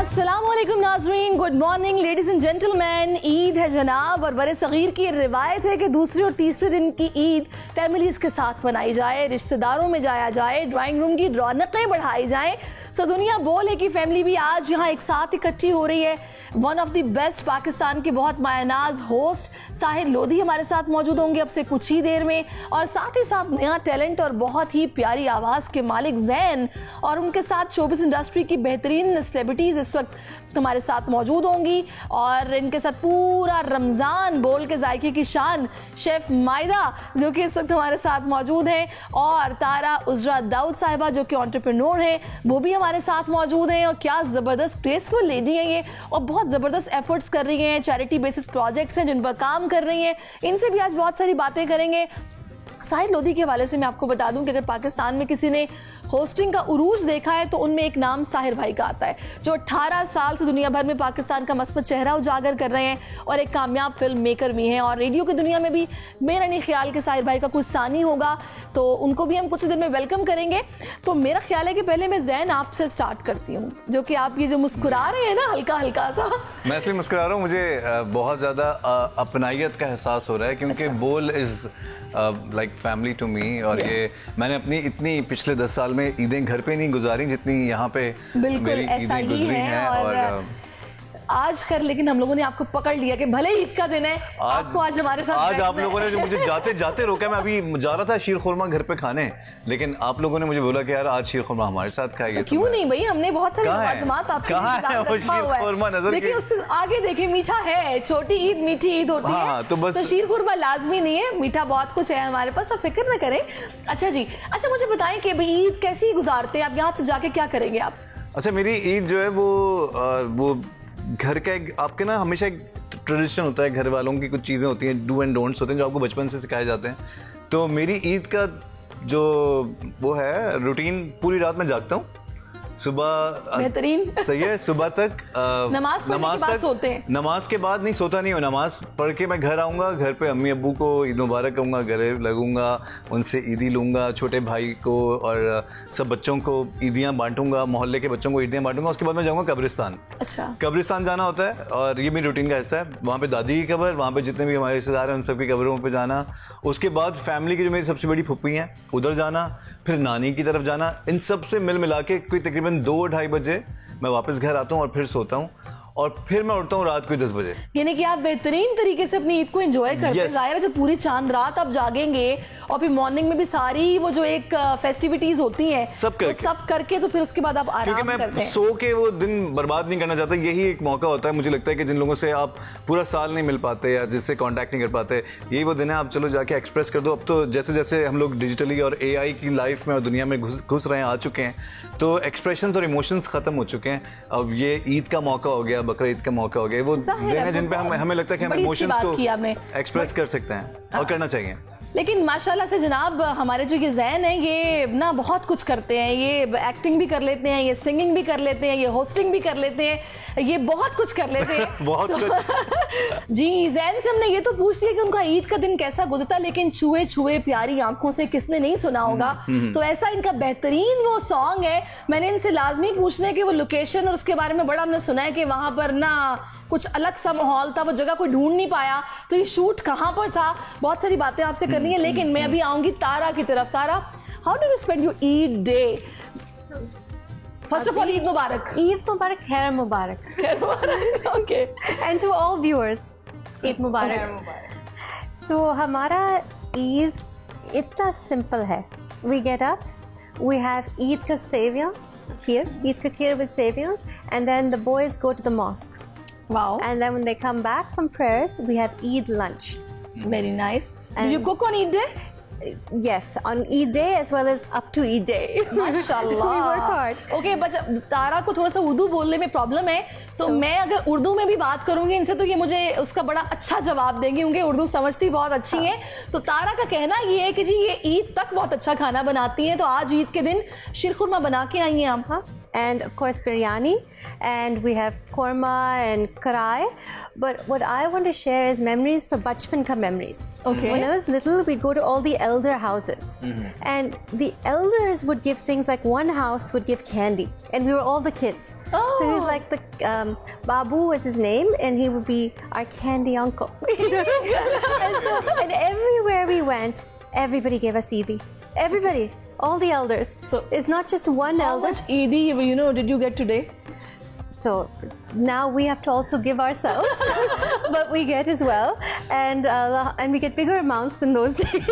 अस्सलामुअलैकुम नाज़रीन, good morning ladies and gentleman. Eid है जनाब और बड़े सगीर की रिवायत है कि दूसरे और तीसरे दिन की ईद फैमिलीज के साथ मनाई जाए, रिश्तेदारों में जाया जाए, ड्राइंग रूम की रौनकें बढ़ाई जाएं। सो दुनिया बोले कि फैमिली भी आज यहाँ एक साथ इकट्ठी हो रही है। One of the best Pakistan के बहुत मायनाज होस्ट साहिर लोधी हमारे साथ मौजूद होंगे अब से कुछ ही देर में, और साथ ही साथ नया टैलेंट और बहुत ही प्यारी आवाज़ के मालिक जैन और उनके साथ शोबिस इंडस्ट्री की बेहतरीन सेलिब्रिटीज इस वक्त हमारे साथ मौजूद होंगी। और इनके साथ पूरा रमज़ान बोल के जायके की शान शेफ मायदा जो कि इस वक्त हमारे साथ मौजूद हैं, और तारा उजरा दाऊद साहिबा जो कि एंटरप्रेन्योर हैं, वो भी हमारे साथ मौजूद हैं। और क्या ज़बरदस्त ग्रेसफुल लेडी हैं ये, और बहुत ज़बरदस्त एफर्ट्स कर रही हैं, चैरिटी बेसिस प्रोजेक्ट्स हैं जिन पर काम कर रही हैं। इनसे भी आज बहुत सारी बातें करेंगे। साहिर लोधी के हवाले से मैं आपको बता दूं कि अगर पाकिस्तान में किसी ने होस्टिंग का उरूज देखा है तो उनमें एक नाम साहिर भाई का आता है, जो 18 साल से दुनिया भर में पाकिस्तान का मस्बत चेहरा उजागर कर रहे हैं और एक कामयाब फिल्म मेकर भी हैं। और रेडियो की दुनिया में भी मेरा नहीं ख्याल कि साहिर भाई का कुछ सानी होगा, तो उनको भी हम कुछ देर में वेलकम करेंगे। तो मेरा ख्याल है कि पहले मैं जैन आपसे स्टार्ट करती हूँ, जो कि आप ये जो मुस्कुरा रहे हैं ना हल्का हल्का सा। मैं इसलिए मुस्कुरा रहा हूँ, मुझे बहुत ज़्यादा अपनाइयत का एहसास हो रहा है, क्योंकि Bol is like family to me. और ये मैंने अपनी इतनी पिछले 10 साल में ईदें घर पे नहीं गुजारी जितनी यहाँ पे बिल्कुल ऐसा ही है। और आज खैर लेकिन हम लोगों ने आपको पकड़ लिया कि भले ईद का दिन है, आपको आज हमारे साथ आज आप लोगों ने जो मुझे जाते जाते रोका। मैं अभी जा रहा था शीर खुरमा घर पे खाने, लेकिन आप लोगों ने मुझे बोला कि यार आज शीर खुरमा हमारे साथ खाइए। क्यों नहीं भाई, हमने बहुत सारी लवाज़िमात आपके लिए। देखिए उससे आगे देखिए, मीठा है, छोटी ईद मीठी ईद होती है, तो बस शीर खुरमा लाजमी नहीं है, मीठा बहुत कुछ है हमारे पास, आप फिक्र न करें। अच्छा जी, अच्छा मुझे बताएं कि भाई ईद कैसी गुजारते हैं आप, यहाँ से जाके क्या करेंगे आप? अच्छा, मेरी ईद जो है वो घर का एक आपके ना हमेशा एक ट्रेडिशन होता है, घर वालों की कुछ चीज़ें होती हैं, डू एंड डोंट्स होते हैं जो आपको बचपन से सिखाए जाते हैं। तो मेरी ईद का जो वो है रूटीन, पूरी रात में जागता हूँ, सुबह बेहतरीन सही है, सुबह तक नमाज तक सोते हैं। नमाज के बाद नहीं सोता नहीं हूँ, नमाज पढ़ के मैं घर आऊँगा, घर पे अम्मी अब्बू को ईद मुबारक कहूँगा, गले लगूंगा, उनसे ईदी लूँगा, छोटे भाई को और सब बच्चों को ईदियाँ बांटूंगा, मोहल्ले के बच्चों को ईदियाँ बांटूंगा। उसके बाद मैं जाऊँगा कब्रिस्तान। अच्छा, कब्रिस्तान जाना होता है और ये मेरी रूटीन का हिस्सा है। वहाँ पे दादी की कब्र, वहाँ पे जितने भी हमारे रिश्तेदार हैं उन सबकी कब्रों पे जाना। उसके बाद फैमिली की जो मेरी सबसे बड़ी फुप्पी हैं उधर जाना, फिर नानी की तरफ जाना। इन सब से मिल मिला के कोई तकरीबन 2-2:30 बजे मैं वापस घर आता हूँ और फिर सोता हूँ, और फिर मैं उठता हूँ रात को 10 बजे। यानी कि आप बेहतरीन तरीके से अपनी ईद को एंजॉय करते हैं। जाहिर है जब पूरी चांद रात आप जागेंगे और फिर मॉर्निंग में भी सारी वो जो एक फेस्टिविटीज होती हैं सब करके तो फिर उसके बाद आप आराम करते हैं। क्योंकि मैं सो के वो दिन बर्बाद नहीं करना चाहता। यही एक मौका होता है, मुझे लगता है कि जिन लोगों से आप पूरा साल नहीं मिल पाते या जिससे कॉन्टैक्ट नहीं कर पाते, यही वो दिन है, आप चलो जाके एक्सप्रेस कर दो। अब तो जैसे जैसे हम लोग डिजिटली और AI की लाइफ में और दुनिया में घुस रहे हैं, आ चुके हैं, तो एक्सप्रेशंस और इमोशंस खत्म हो चुके हैं। अब ये ईद का मौका हो गया, बकरा ईद का मौका हो गया, वो दिन है जिन पे हमें लगता है कि हम इमोशंस को एक्सप्रेस कर सकते हैं और करना चाहिए। लेकिन माशाल्लाह से जनाब हमारे जो ये जैन है ये ना बहुत कुछ करते हैं, ये एक्टिंग भी कर लेते हैं, ये सिंगिंग भी कर लेते हैं, ये होस्टिंग भी कर लेते हैं, ये बहुत कुछ कर लेते हैं। बहुत कुछ। जी, जैन से हमने ये तो पूछ लिया कि उनका ईद का दिन कैसा गुजरता, लेकिन छुए छुए प्यारी आंखों से किसने नहीं सुना होगा। तो ऐसा इनका बेहतरीन वो सॉन्ग है, मैंने इनसे लाजमी पूछना है कि वो लोकेशन और उसके बारे में बड़ा हमने सुना है कि वहां पर ना कुछ अलग सा माहौल था, वो जगह कोई ढूंढ नहीं पाया, तो ये शूट कहाँ पर था, बहुत सारी बातें आपसे करनी है। लेकिन मैं अभी आऊंगी तारा की तरफ। Tara, how do you spend your Eid day? First of all Eid Mubarak. Eid Mubarak, खैर मुबारक। खैर मुबारक, okay. And to all viewers, Eid Mubarak. So हमारा ईद इतना सिंपल है। We get up, we have Eid ka savians here, Eid ka kheer with savians, and then the boys go to the mosque. Wow. And then when they come back from prayers, we have Eid lunch. Very nice. Do you cook on Eid day? Yes, on Eid day as well as up to Eid day. माशाल्लाह। We work hard. Okay, बस तारा को थोड़ा सा उर्दू बोलने में problem है, तो मैं अगर उर्दू में भी बात करूंगी इनसे तो ये मुझे उसका बड़ा अच्छा जवाब देंगी, क्योंकि उर्दू समझती बहुत अच्छी है। तो तारा का कहना ये है कि जी ये ईद तक बहुत अच्छा खाना बनाती हैं, तो आज ईद के दिन शीर खुरमा बना के आई हैं आप? हाँ, and of course biryani, and we have korma and karai. But what I want to share is memories for bachpan ka memories. Okay. When I was little, we'd go to all the elder houses, and the elders would give things like one house would give candy, and we were all the kids. Oh. So he was like the Babu was his name, and he would be our candy uncle. and everywhere we went, everybody gave us Eidi. Everybody, all the elders. So it's not just one How elder. much Eidi, did you get today? So now we have to also give ourselves, but we get as well, and we get bigger amounts than those days.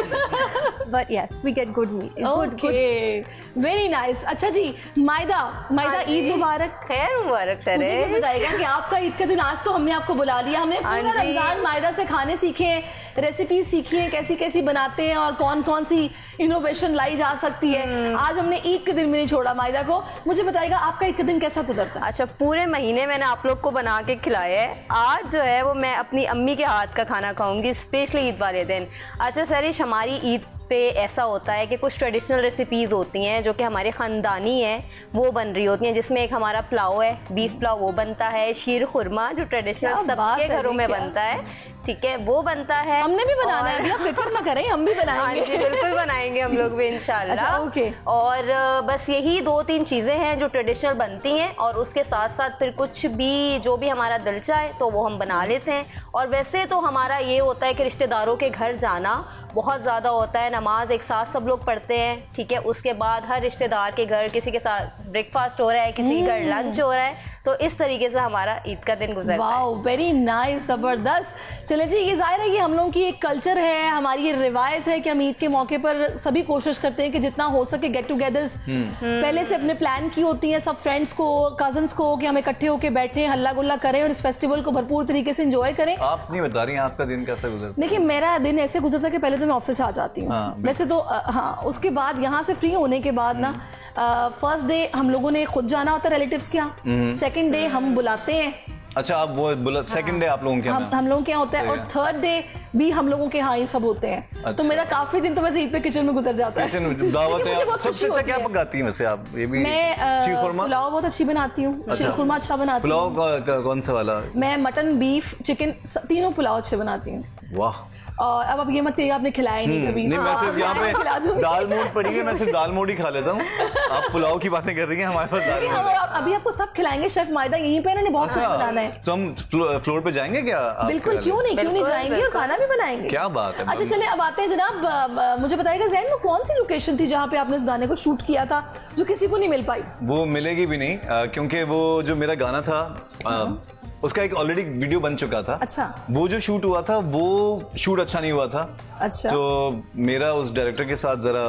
But yes, we get good meat. Okay, very nice. अच्छा जी, मायदा ईद मुबारक। खैर मुबारक sir. मुझे भी बताइएगा कि आपका ईद का दिन, आज तो हमने आपको बुला लिया, हमने पूरा रमजान मायदा से खाने सीखे हैं, रेसिपी सीखी हैं, कैसी कैसी बनाते हैं और कौन कौन सी इनोवेशन लाई जा सकती है। आज हमने ईद के दिन में नहीं छोड़ा मायदा को। मुझे बताइएगा आपका ईद का दिन कैसा गुजरता है? अच्छा, पूरे महीने मैंने आप लोग को बना के खिलाया है। आज जो है वो मैं अपनी अम्मी के हाथ का खाना खाऊंगी, स्पेशली ईद वाले दिन। अच्छा सरिश, हमारी ईद पे ऐसा होता है कि कुछ ट्रेडिशनल रेसिपीज़ होती हैं जो कि हमारे ख़ानदानी हैं, वो बन रही होती हैं, जिसमें एक हमारा पुलाव है, बीफ पुलाव वो बनता है, शीर खुरमा जो ट्रेडिशनल सबके घरों में बनता है, ठीक है, वो बनता है। हमने भी बनाना है, फिक्र ना करें, हम भी बनाएंगे। हाँ जी, बिल्कुल बनाएंगे हम लोग भी इंशाल्लाह। अच्छा, ओके। और बस यही 2-3 चीज़ें हैं जो ट्रेडिशनल बनती हैं, और उसके साथ साथ फिर कुछ भी जो भी हमारा दिल चाहे तो वो हम बना लेते हैं। और वैसे तो हमारा ये होता है कि रिश्तेदारों के घर जाना बहुत ज़्यादा होता है, नमाज एक साथ सब लोग पढ़ते हैं, ठीक है, उसके बाद हर रिश्तेदार के घर किसी के साथ ब्रेकफास्ट हो रहा है, किसी के घर लंच हो रहा है, तो इस तरीके से हमारा ईद का दिन गुजरता है। वाओ, वेरी नाइस, जबरदस्त। चले जी, ये जाहिर है कि हम लोगों की एक कल्चर है, हमारी ये रिवायत है कि हम ईद के मौके पर सभी कोशिश करते हैं कि जितना हो सके गेट टुगेदर्स पहले से अपने प्लान की होती हैं, सब फ्रेंड्स को, कजन्स को, कि हम इकट्ठे होकर बैठे, हल्ला गुल्ला करें और इस फेस्टिवल को भरपूर तरीके से एंजॉय करें। आप नहीं बता रही हैं आपका दिन कैसा गुजरता? देखिए, मेरा दिन ऐसे गुजरता कि पहले तो मैं ऑफिस से आ जाती हूँ, वैसे तो हाँ, उसके बाद यहाँ से फ्री होने के बाद ना फर्स्ट डे हम लोगों ने खुद जाना होता है रिलेटिव्स के यहाँ, सेकंड डे हम बुलाते हैं। अच्छा, आप वो सेकंड डे आप लोगों के यहाँ? हम लोगों के यहाँ होता है, और थर्ड डे भी हम लोगों के यहाँ ये सब होते हैं। अच्छा। तो मेरा काफी दिन तो वैसे ईद पे किचन में गुजर जाता है। दावत है। सबसे अच्छा क्या पकाती हैं वैसे आप? ये भी मैं पुलाव बहुत अच्छी बनाती हूँ, शीर खुरमा अच्छा बनाती हूँ। पुलाव कौन सा वाला? मैं मटन, बीफ, चिकन, तीनों पुलाव अच्छे बनाती हूँ। वाह। और अब आप ये मत कहिए आपने खिलाया नहीं कभी। नहीं, मैं सिर्फ यहाँ पे दाल मोट पड़ी है, मैं सिर्फ दाल मोट ही खा लेता हूँ। आप पुलाव की बातें कर रही हैं, हमारे पास दाल मोट है। अभी आपको सब खिलाएंगे, शेफ मायदा यहीं पे इन्होंने बहुत कुछ बनाना है। तो हम फ्लोर पे जाएंगे क्या? बिल्कुल, क्यों नहीं जाएंगे, और खाना भी बनाएंगे। क्या बात है। अच्छा चलिए, अब आते हैं जनाब, मुझे बताइएगा ज़ैन, वो कौन सी लोकेशन थी जहाँ पे आपने उस गाने को शूट किया था जो किसी को नहीं मिल पाई? वो मिलेगी भी नहीं, क्योंकि वो जो मेरा गाना था उसका एक ऑलरेडी वीडियो बन चुका था। अच्छा। वो जो शूट हुआ था वो शूट अच्छा नहीं हुआ था। अच्छा। तो मेरा उस डायरेक्टर के साथ जरा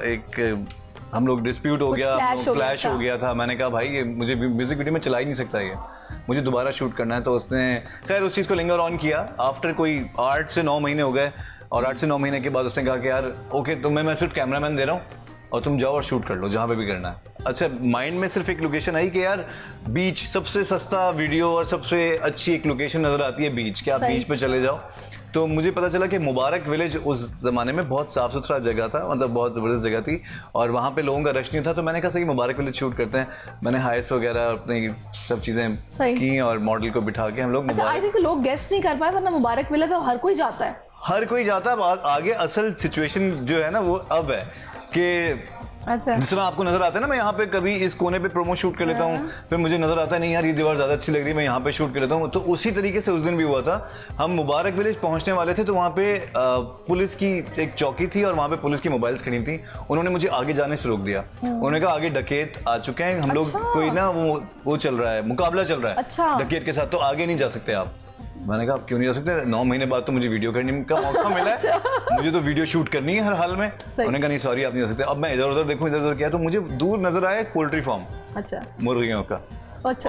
एक हम लोग डिस्प्यूट हो गया, क्लैश हो गया था। मैंने कहा भाई ये मुझे म्यूजिक वीडियो में चला ही नहीं सकता, ये मुझे दोबारा शूट करना है। तो उसने खैर उस चीज़ को लिंगर ऑन किया। आफ्टर कोई 8 से 9 महीने हो गए, और 8 से 9 महीने के बाद उसने कहा कि यार ओके, तो मैं सिर्फ कैमरामैन दे रहा हूँ और तुम जाओ और शूट कर लो जहाँ पे भी करना है। अच्छा, माइंड में सिर्फ एक लोकेशन आई कि यार बीच, सबसे सस्ता वीडियो और सबसे अच्छी एक लोकेशन नजर आती है बीच, कि आप बीच पे चले जाओ। तो मुझे पता चला कि मुबारक विलेज उस जमाने में बहुत साफ सुथरा जगह था, मतलब बहुत ज़बरदस्त जगह थी, और वहाँ पे लोगों का रश नहीं था। तो मैंने कहा सही मुबारक विलेज शूट करते हैं। मैंने हाइस वगैरह अपनी सब चीज़ें की और मॉडल को बिठा के हम लोग। अच्छा, आई थिंक लोग गेस्ट नहीं कर पाए, वरना मुबारक विलेज तो हर कोई जाता है। हर कोई जाता है। आगे असल सिचुएशन जो है ना वो अब है कि अच्छा, जिस तरह आपको नजर आता है ना, मैं यहाँ पे कभी इस कोने पे प्रोमो शूट कर लेता हूँ, फिर मुझे नजर आता है नहीं यार ये दीवार ज्यादा अच्छी लग रही है, मैं यहाँ पे शूट कर लेता हूँ। तो उसी तरीके से उस दिन भी हुआ था। हम मुबारक विलेज पहुंचने वाले थे, तो वहाँ पे पुलिस की एक चौकी थी और वहाँ पे पुलिस की मोबाइल्स खड़ी थी। उन्होंने मुझे आगे जाने से रोक दिया। उन्होंने कहा आगे डकैत आ चुके हैं, हम लोग कोई ना वो चल रहा है, मुकाबला चल रहा है डकैत के साथ, तो आगे नहीं जा सकते आप। मैंने कहा क्यों नहीं जा सकते? 9 महीने बाद तो मुझे वीडियो करने का मौका मिला है, मुझे तो वीडियो शूट करनी है हर हाल में। उन्होंने कहा नहीं सॉरी आप नहीं जा सकते। अब मैं इधर उधर देखूं, इधर उधर किया, तो मुझे दूर नजर आया एक पोल्ट्री फार्म, अच्छा, मुर्गियों का,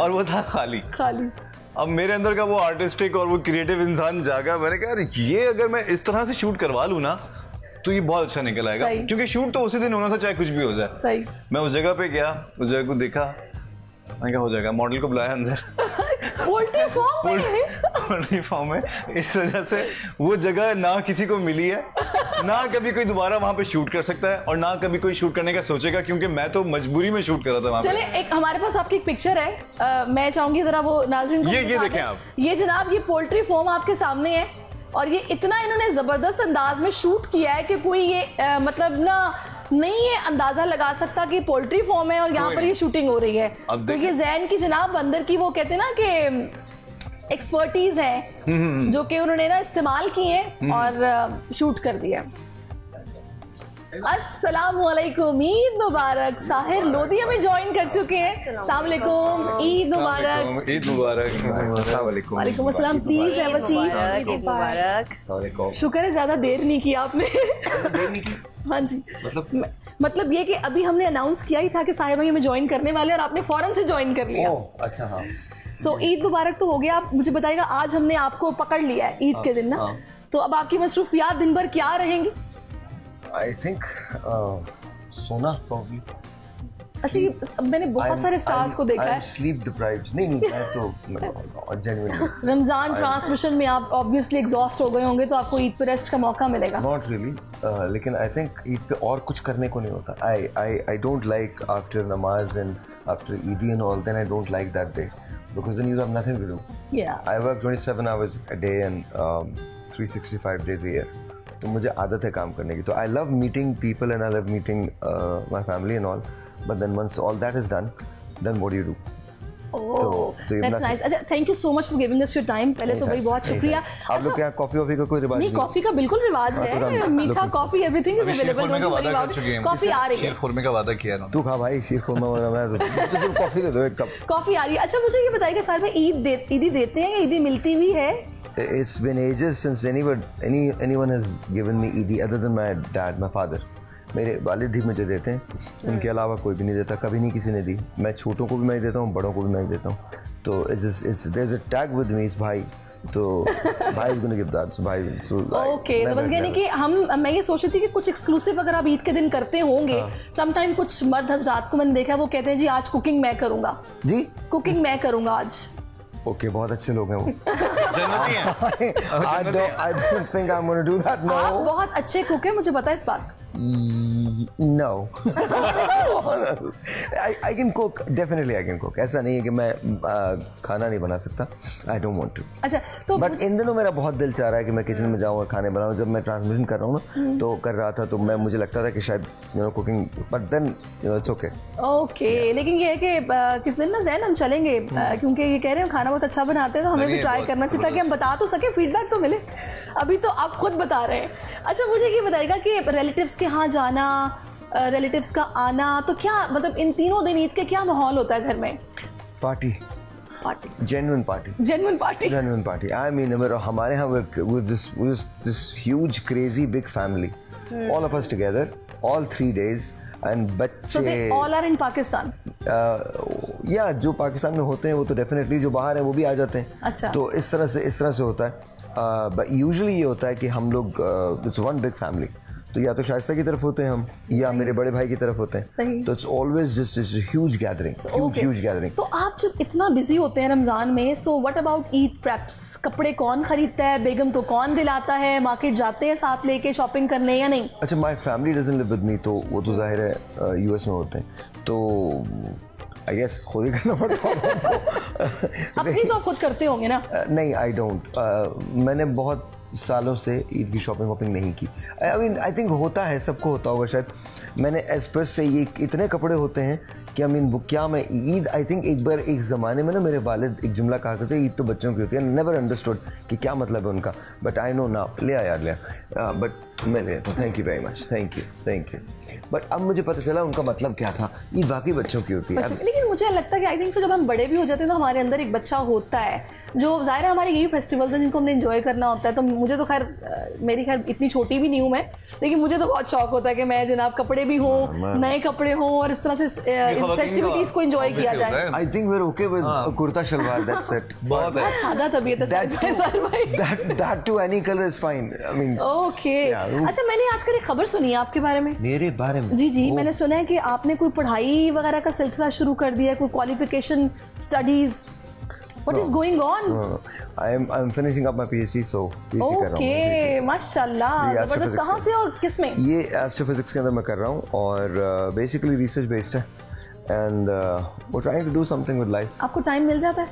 और वो था खाली। अब मेरे अंदर का वो आर्टिस्टिक और वो क्रिएटिव इंसान जागा। मैंने कहा ये अगर मैं इस तरह से शूट करवा लूँ ना तो ये बहुत अच्छा निकल आएगा, क्योंकि शूट तो उसी दिन होना था चाहे कुछ भी हो जाए। सही। मैं उस जगह पे गया, उस जगह को देखा, मैंने कहा हो जाएगा। मॉडल को बुलाया अंदर पोल्ट्री फॉर्म में पोल्ट्री फार्म है, इस वजह से वो जगह ना किसी को मिली है, ना कभी कोई दोबारा वहां पे शूट कर सकता है और ना कभी कोई शूट करने का सोचेगा, क्योंकि मैं तो मजबूरी में शूट कर रहा था वहां पे। चले, एक हमारे पास आपकी एक पिक्चर है, मैं चाहूंगी जरा वो नाज़रीन को ये दिखा देखें दें। आप। ये जनाब, ये पोल्ट्री फार्म आपके सामने है और ये इतना इन्होंने जबरदस्त अंदाज में शूट किया है कि कोई ये मतलब ना नहीं ये अंदाजा लगा सकता कि पोल्ट्री फार्म है और यहाँ पर ये शूटिंग हो रही है। तो ये जैन की जनाब अंदर की वो कहते हैं ना कि एक्सपर्टीज है जो कि उन्होंने ना इस्तेमाल की है और शूट कर दिया। अस्सलामुअलैकुम, ईद मुबारक। साहिर लोधी हमें ज्वाइन कर चुके हैं। अस्सलाम वालेकुम, ईद मुबारक। ईद मुबारक। अस्सलाम वालेकुम। वालेकुम अस्सलाम। प्लीज है वसी, ईद मुबारक। शुक्र है ज्यादा देर नहीं की आपने। देर नहीं की। हाँ जी, मतलब ये कि अभी हमने अनाउंस किया ही था कि साहिर भाई हमें ज्वाइन करने वाले और आपने फौरन से ज्वाइन कर लिया। ओह अच्छा, हाँ। सो ईद मुबारक तो हो गया। आप मुझे बताइएगा, आज हमने आपको पकड़ लिया है ईद के दिन ना, तो अब आपकी मसरूफियात दिन भर क्या रहेंगी? आई थिंक सोना प्रॉब्ली। अच्छा, मैंने बहुत सारे स्टार्स को देखा है। Sleep deprived. नहीं मैं तो जेन्युइनली रमजान ट्रांसमिशन में आप ऑब्वियसली एग्जॉस्ट हो गए होंगे, तो आपको ईद पे रेस्ट का मौका मिलेगा। नॉट रियली, लेकिन आई थिंक ईद पे और कुछ करने को नहीं होता। I don't like after namaz and after Eidi and all, then I don't like that day because then you have nothing to do. Yeah. I work 27 hours a day and 365 days a year. तो मुझे आदत है काम करने की। तो I love meeting people and I love meeting my family and all. But then once all that is done, then what do you do? That's nice. अच्छा, thank you so much for giving us your time. पहले तो भाई बहुत शुक्रिया। आप लोग के यहाँ कॉफी वॉफी का कोई रिवाज नहीं? कॉफी का बिल्कुल रिवाज है, मीठा coffee, everything is available. Coffee आ रही है। शीर खुरमे का वादा किया है। तू खा भाई शीर खुरमा वाला, मैं तो सिर्फ कॉफी दे दो एक कप। कॉफी आ रही है। अच्छा, मुझे ये बताइएगा साहब, ईदी देते हैं या ईदी मिलती भी है? It's been ages since anyone has given me Eid other than my dad, my father. मेरे वालिद ही मुझे देते हैं, उनके अलावा कोई भी नहीं देता, कभी नहीं किसी ने दी। मैं छोटों को भी मैं देता हूँ, बड़ों को भी मैं देता हूँ। तो there's a tag with me, इस भाई, तो भाई is gonna give that, so भाई, so ओके। तो बस यानी कि मैं ये सोच रही थी कि कुछ एक्सक्लूसिव अगर आप ईद के दिन करते होंगे। समटाइम कुछ मर्द हजरात को मैंने देखा, वो कहते हैं जी आज कुकिंग मैं करूंगा। जी कुकिंग मैं करूंगा आज। ओके, बहुत अच्छे लोग हैं वो। जन्नती हैं। I don't think I'm gonna do that. No. आप बहुत अच्छे कुक हैं, मुझे पता है इस बात। No. I can cook. Definitely I can cook. ऐसा नहीं है कि मैं खाना नहीं बना सकता। I don't want to. अच्छा, तो बट इन दिनों मेरा बहुत दिल चाह रहा है कि मैं किचन में जाऊँ और खाने बनाऊँ। जब मैं ट्रांसमिशन कर रहा हूँ ना, तो कर रहा था, तो मुझे लगता था कि शायद cooking, but then it's okay. Okay, लेकिन ये है कि किस दिन ना जैन हम चलेंगे, क्योंकि ये कह रहे हैं खाना बहुत अच्छा बनाते हैं, तो हमें भी ट्राई करना चाहिए ताकि हम बता तो सके, फीडबैक तो मिले। अभी तो आप खुद बता रहे हैं। अच्छा, मुझे ये बताइएगा कि रिलेटिव्स के यहाँ जाना, रिलेटिव्स का आना, तो क्या मतलब इन तीनों दिन ईद के क्या माहौल होता है घर में? Party, genuine party. I mean, हमारे यहाँ with this huge crazy big family, all of us together, all 3 days, and बच्चे। So they all are in Pakistan? या जो पाकिस्तान में होते हैं वो तो डेफिनेटली, जो बाहर हैं वो भी आ जाते हैं। अच्छा। तो इस तरह से होता है। यूजुअली ये होता है कि हम लोग इट्स वन बिग फैमिली, तो या तो शाइस्ता की तरफ होते हैं हम, या मेरे बड़े भाई की तरफ होते हैं। सही। तो it's always just huge gathering, huge gathering. तो आप जब इतना बिजी होते हैं रमजान में, so what about Eid preps? कपड़े कौन खरीदता है? बेगम को कौन दिलाता है? मार्केट जाते हैं साथ लेके शॉपिंग करने या नहीं? अच्छा, my family doesn't live with me, तो वो तो जाहिर है यूएस में होते हैं, तो आई गेस खुद ही करना पड़ता है। अपनी तो आप खुद करते होंगे ना? नहीं, आई डोंट। मैंने बहुत सालों से ईद की शॉपिंग वॉपिंग नहीं की। आई थिंक होता है, सबको होता होगा शायद। मैंने एसपर्स से ये इतने कपड़े होते हैं कि क्या मैं ईद, आई थिंक एक बार एक ज़माने में ना मेरे वालिद एक जुमला कहा करते, ईद तो बच्चों की होती है। नेवर अंडरस्टूड कि क्या मतलब है उनका, बट आई नो नाउ। ले आया बट मैं ले तो thank you very much, thank you. But अब मुझे पता चला उनका मतलब क्या था। ईद वाकई बच्चों की होती है। लेकिन मुझे लगता है कि आई थिंक जब हम बड़े भी हो जाते हैं तो हमारे अंदर एक बच्चा होता है, जो जाहिर है हमारे यही फेस्टिवल्स हैं जिनको हमने एंजॉय करना होता है। तो मुझे तो मेरी इतनी छोटी भी नहीं हूँ मैं, लेकिन मुझे तो बहुत शौक होता है कि मैं जनाब कपड़े भी हों, नए कपड़े हों, और इस तरह से फेस्टिविटीज को एंजॉय किया जाए। I think we are okay with kurta shalwar, that's it. बहुत सादा तबीयत है, that to any colour is fine. I mean okay. अच्छा, मैंने आजकल एक खबर सुनी है आपके बारे में। मेरे बारे में? जी, मैंने सुना है कि आपने कोई पढ़ाई वगैरह का सिलसिला शुरू कर दिया, कोई qualification, studies. What is going on? I'm finishing up my PhD, so PhD कर रहा हूँ। Okay, माशाल्लाह, जबरदस्त। कहाँ से और किस में? ये एस्ट्रोफिजिक्स के अंदर मैं कर रहा हूँ और बेसिकली रिसर्च बेस्ड है and we're trying to do something with life। आपको टाइम मिल जाता है?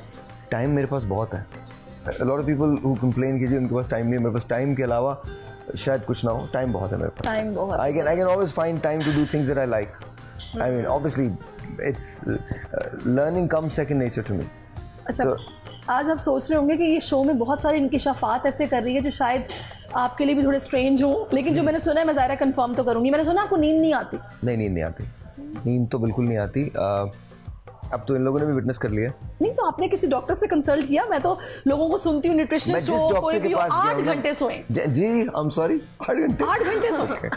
टाइम मेरे पास बहुत है। A lot of people who complain कि जी उनके पास टाइम नहीं है, मेरे पास टाइम के अलावा शायद कुछ ना हो, टाइम बहुत है मेरे पास। टाइम बहुत। I can always find time to do things that I like। I mean, obviously, it's learning comes second nature to me। अच्छा, आज आप सोच रहे होंगे कि ये शो में बहुत सारे इंकिशाफात ऐसे कर रही है जो शायद आपके लिए भी थोड़े स्ट्रेंज हो, लेकिन जो मैंने सुना है मैं ज़ाहिर कंफर्म तो करूंगी। मैंने सुना आपको नींद नहीं आती। नहीं, नींद नहीं आती, नींद तो बिल्कुल नहीं आती। अब तो इन लोगों ने भी विटनेस कर लिया। नहीं तो आपने किसी डॉक्टर से कंसल्ट किया? मैं तो लोगों को सुनती हूँ न्यूट्रिशनिस्ट हो, कोई भी 8 घंटे सोए। जी, आई एम सॉरी, 8 घंटे? 8 घंटे सोए।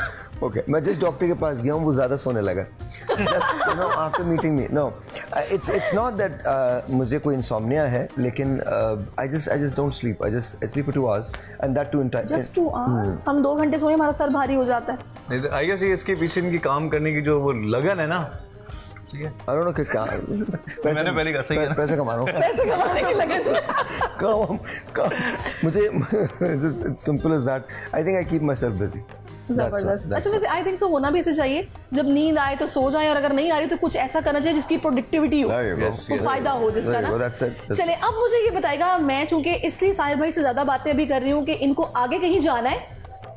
ओके, मैं जिस डॉक्टर के पास गया हूँ वो ज़्यादा सोने लगा। You know, after meeting me, no, it's not that मुझे कोई इंसोम्निया है, लेकिन I just don't sleep. I sleep for 2 hours and that too in time. Just 2 hours? हम 2 घंटे सोए हमारा सर भारी हो जाता है। आई गेस ये इसके पीछे इनकी काम करने की जो वो लगन है ना, I don't know कि क्या मैंने पहले कहा सही है ना? पैसे कमा रहा हूँ। पैसे कमाने की लगन। काम मुझे it's simple as that. I think I keep myself busy. जबरदस्त। अच्छा, वैसे आई थिंक सो होना भी ऐसे चाहिए, जब नींद आए तो सो जाए और अगर नहीं आ रही तो कुछ ऐसा करना चाहिए जिसकी प्रोडक्टिविटी हो, तो फायदा हो जिसका ना। चले, अब मुझे ये बताएगा, मैं चूंकि इसलिए साहिर भाई से ज्यादा बातें अभी कर रही हूँ कि इनको आगे कहीं जाना है,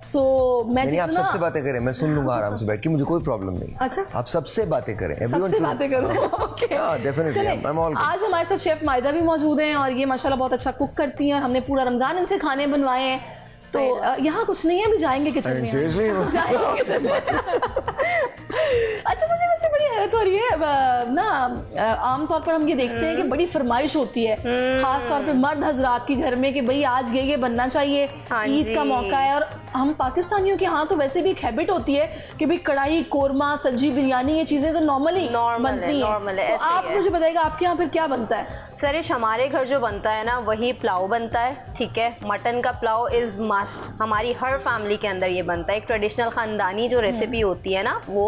सो मैं नहीं, आप सबसे बातें करें, मैं सुन लूंगा आराम से बैठ के, मुझे कोई प्रॉब्लम नहीं। अच्छा, आप सबसे बातें करें, सबसे बातें करो। Okay, definitely. आज हमारे साथ शेफ मायदा भी मौजूद हैं और ये माशाल्लाह बहुत अच्छा कुक करती हैं और हमने पूरा रमजान इनसे खाने बनवाए हैं। तो यहाँ कुछ नहीं है, अभी जाएंगे किचन में। जाएंगे किचन में। अच्छा, मुझे वैसे बड़ी हैरत हो रही है ना, आमतौर पर हम ये देखते हैं कि बड़ी फरमाइश होती है, खास तौर पे मर्द हजरात के घर में, कि भाई आज ये बनना चाहिए, ईद का मौका है। और हम पाकिस्तानियों के यहाँ तो वैसे भी एक हैबिट होती है कि भाई कढ़ाई, कोरमा, सब्जी, बिरयानी, ये चीजें तो नॉर्मली बनती है। तो आप मुझे बताइएगा आपके यहाँ फिर क्या बनता है? सरिश, हमारे घर जो बनता है ना, वही पुलाव बनता है। ठीक है, मटन का पुलाव इज़ मस्ट, हमारी हर फैमिली के अंदर ये बनता है। एक ट्रेडिशनल ख़ानदानी जो रेसिपी होती है ना वो,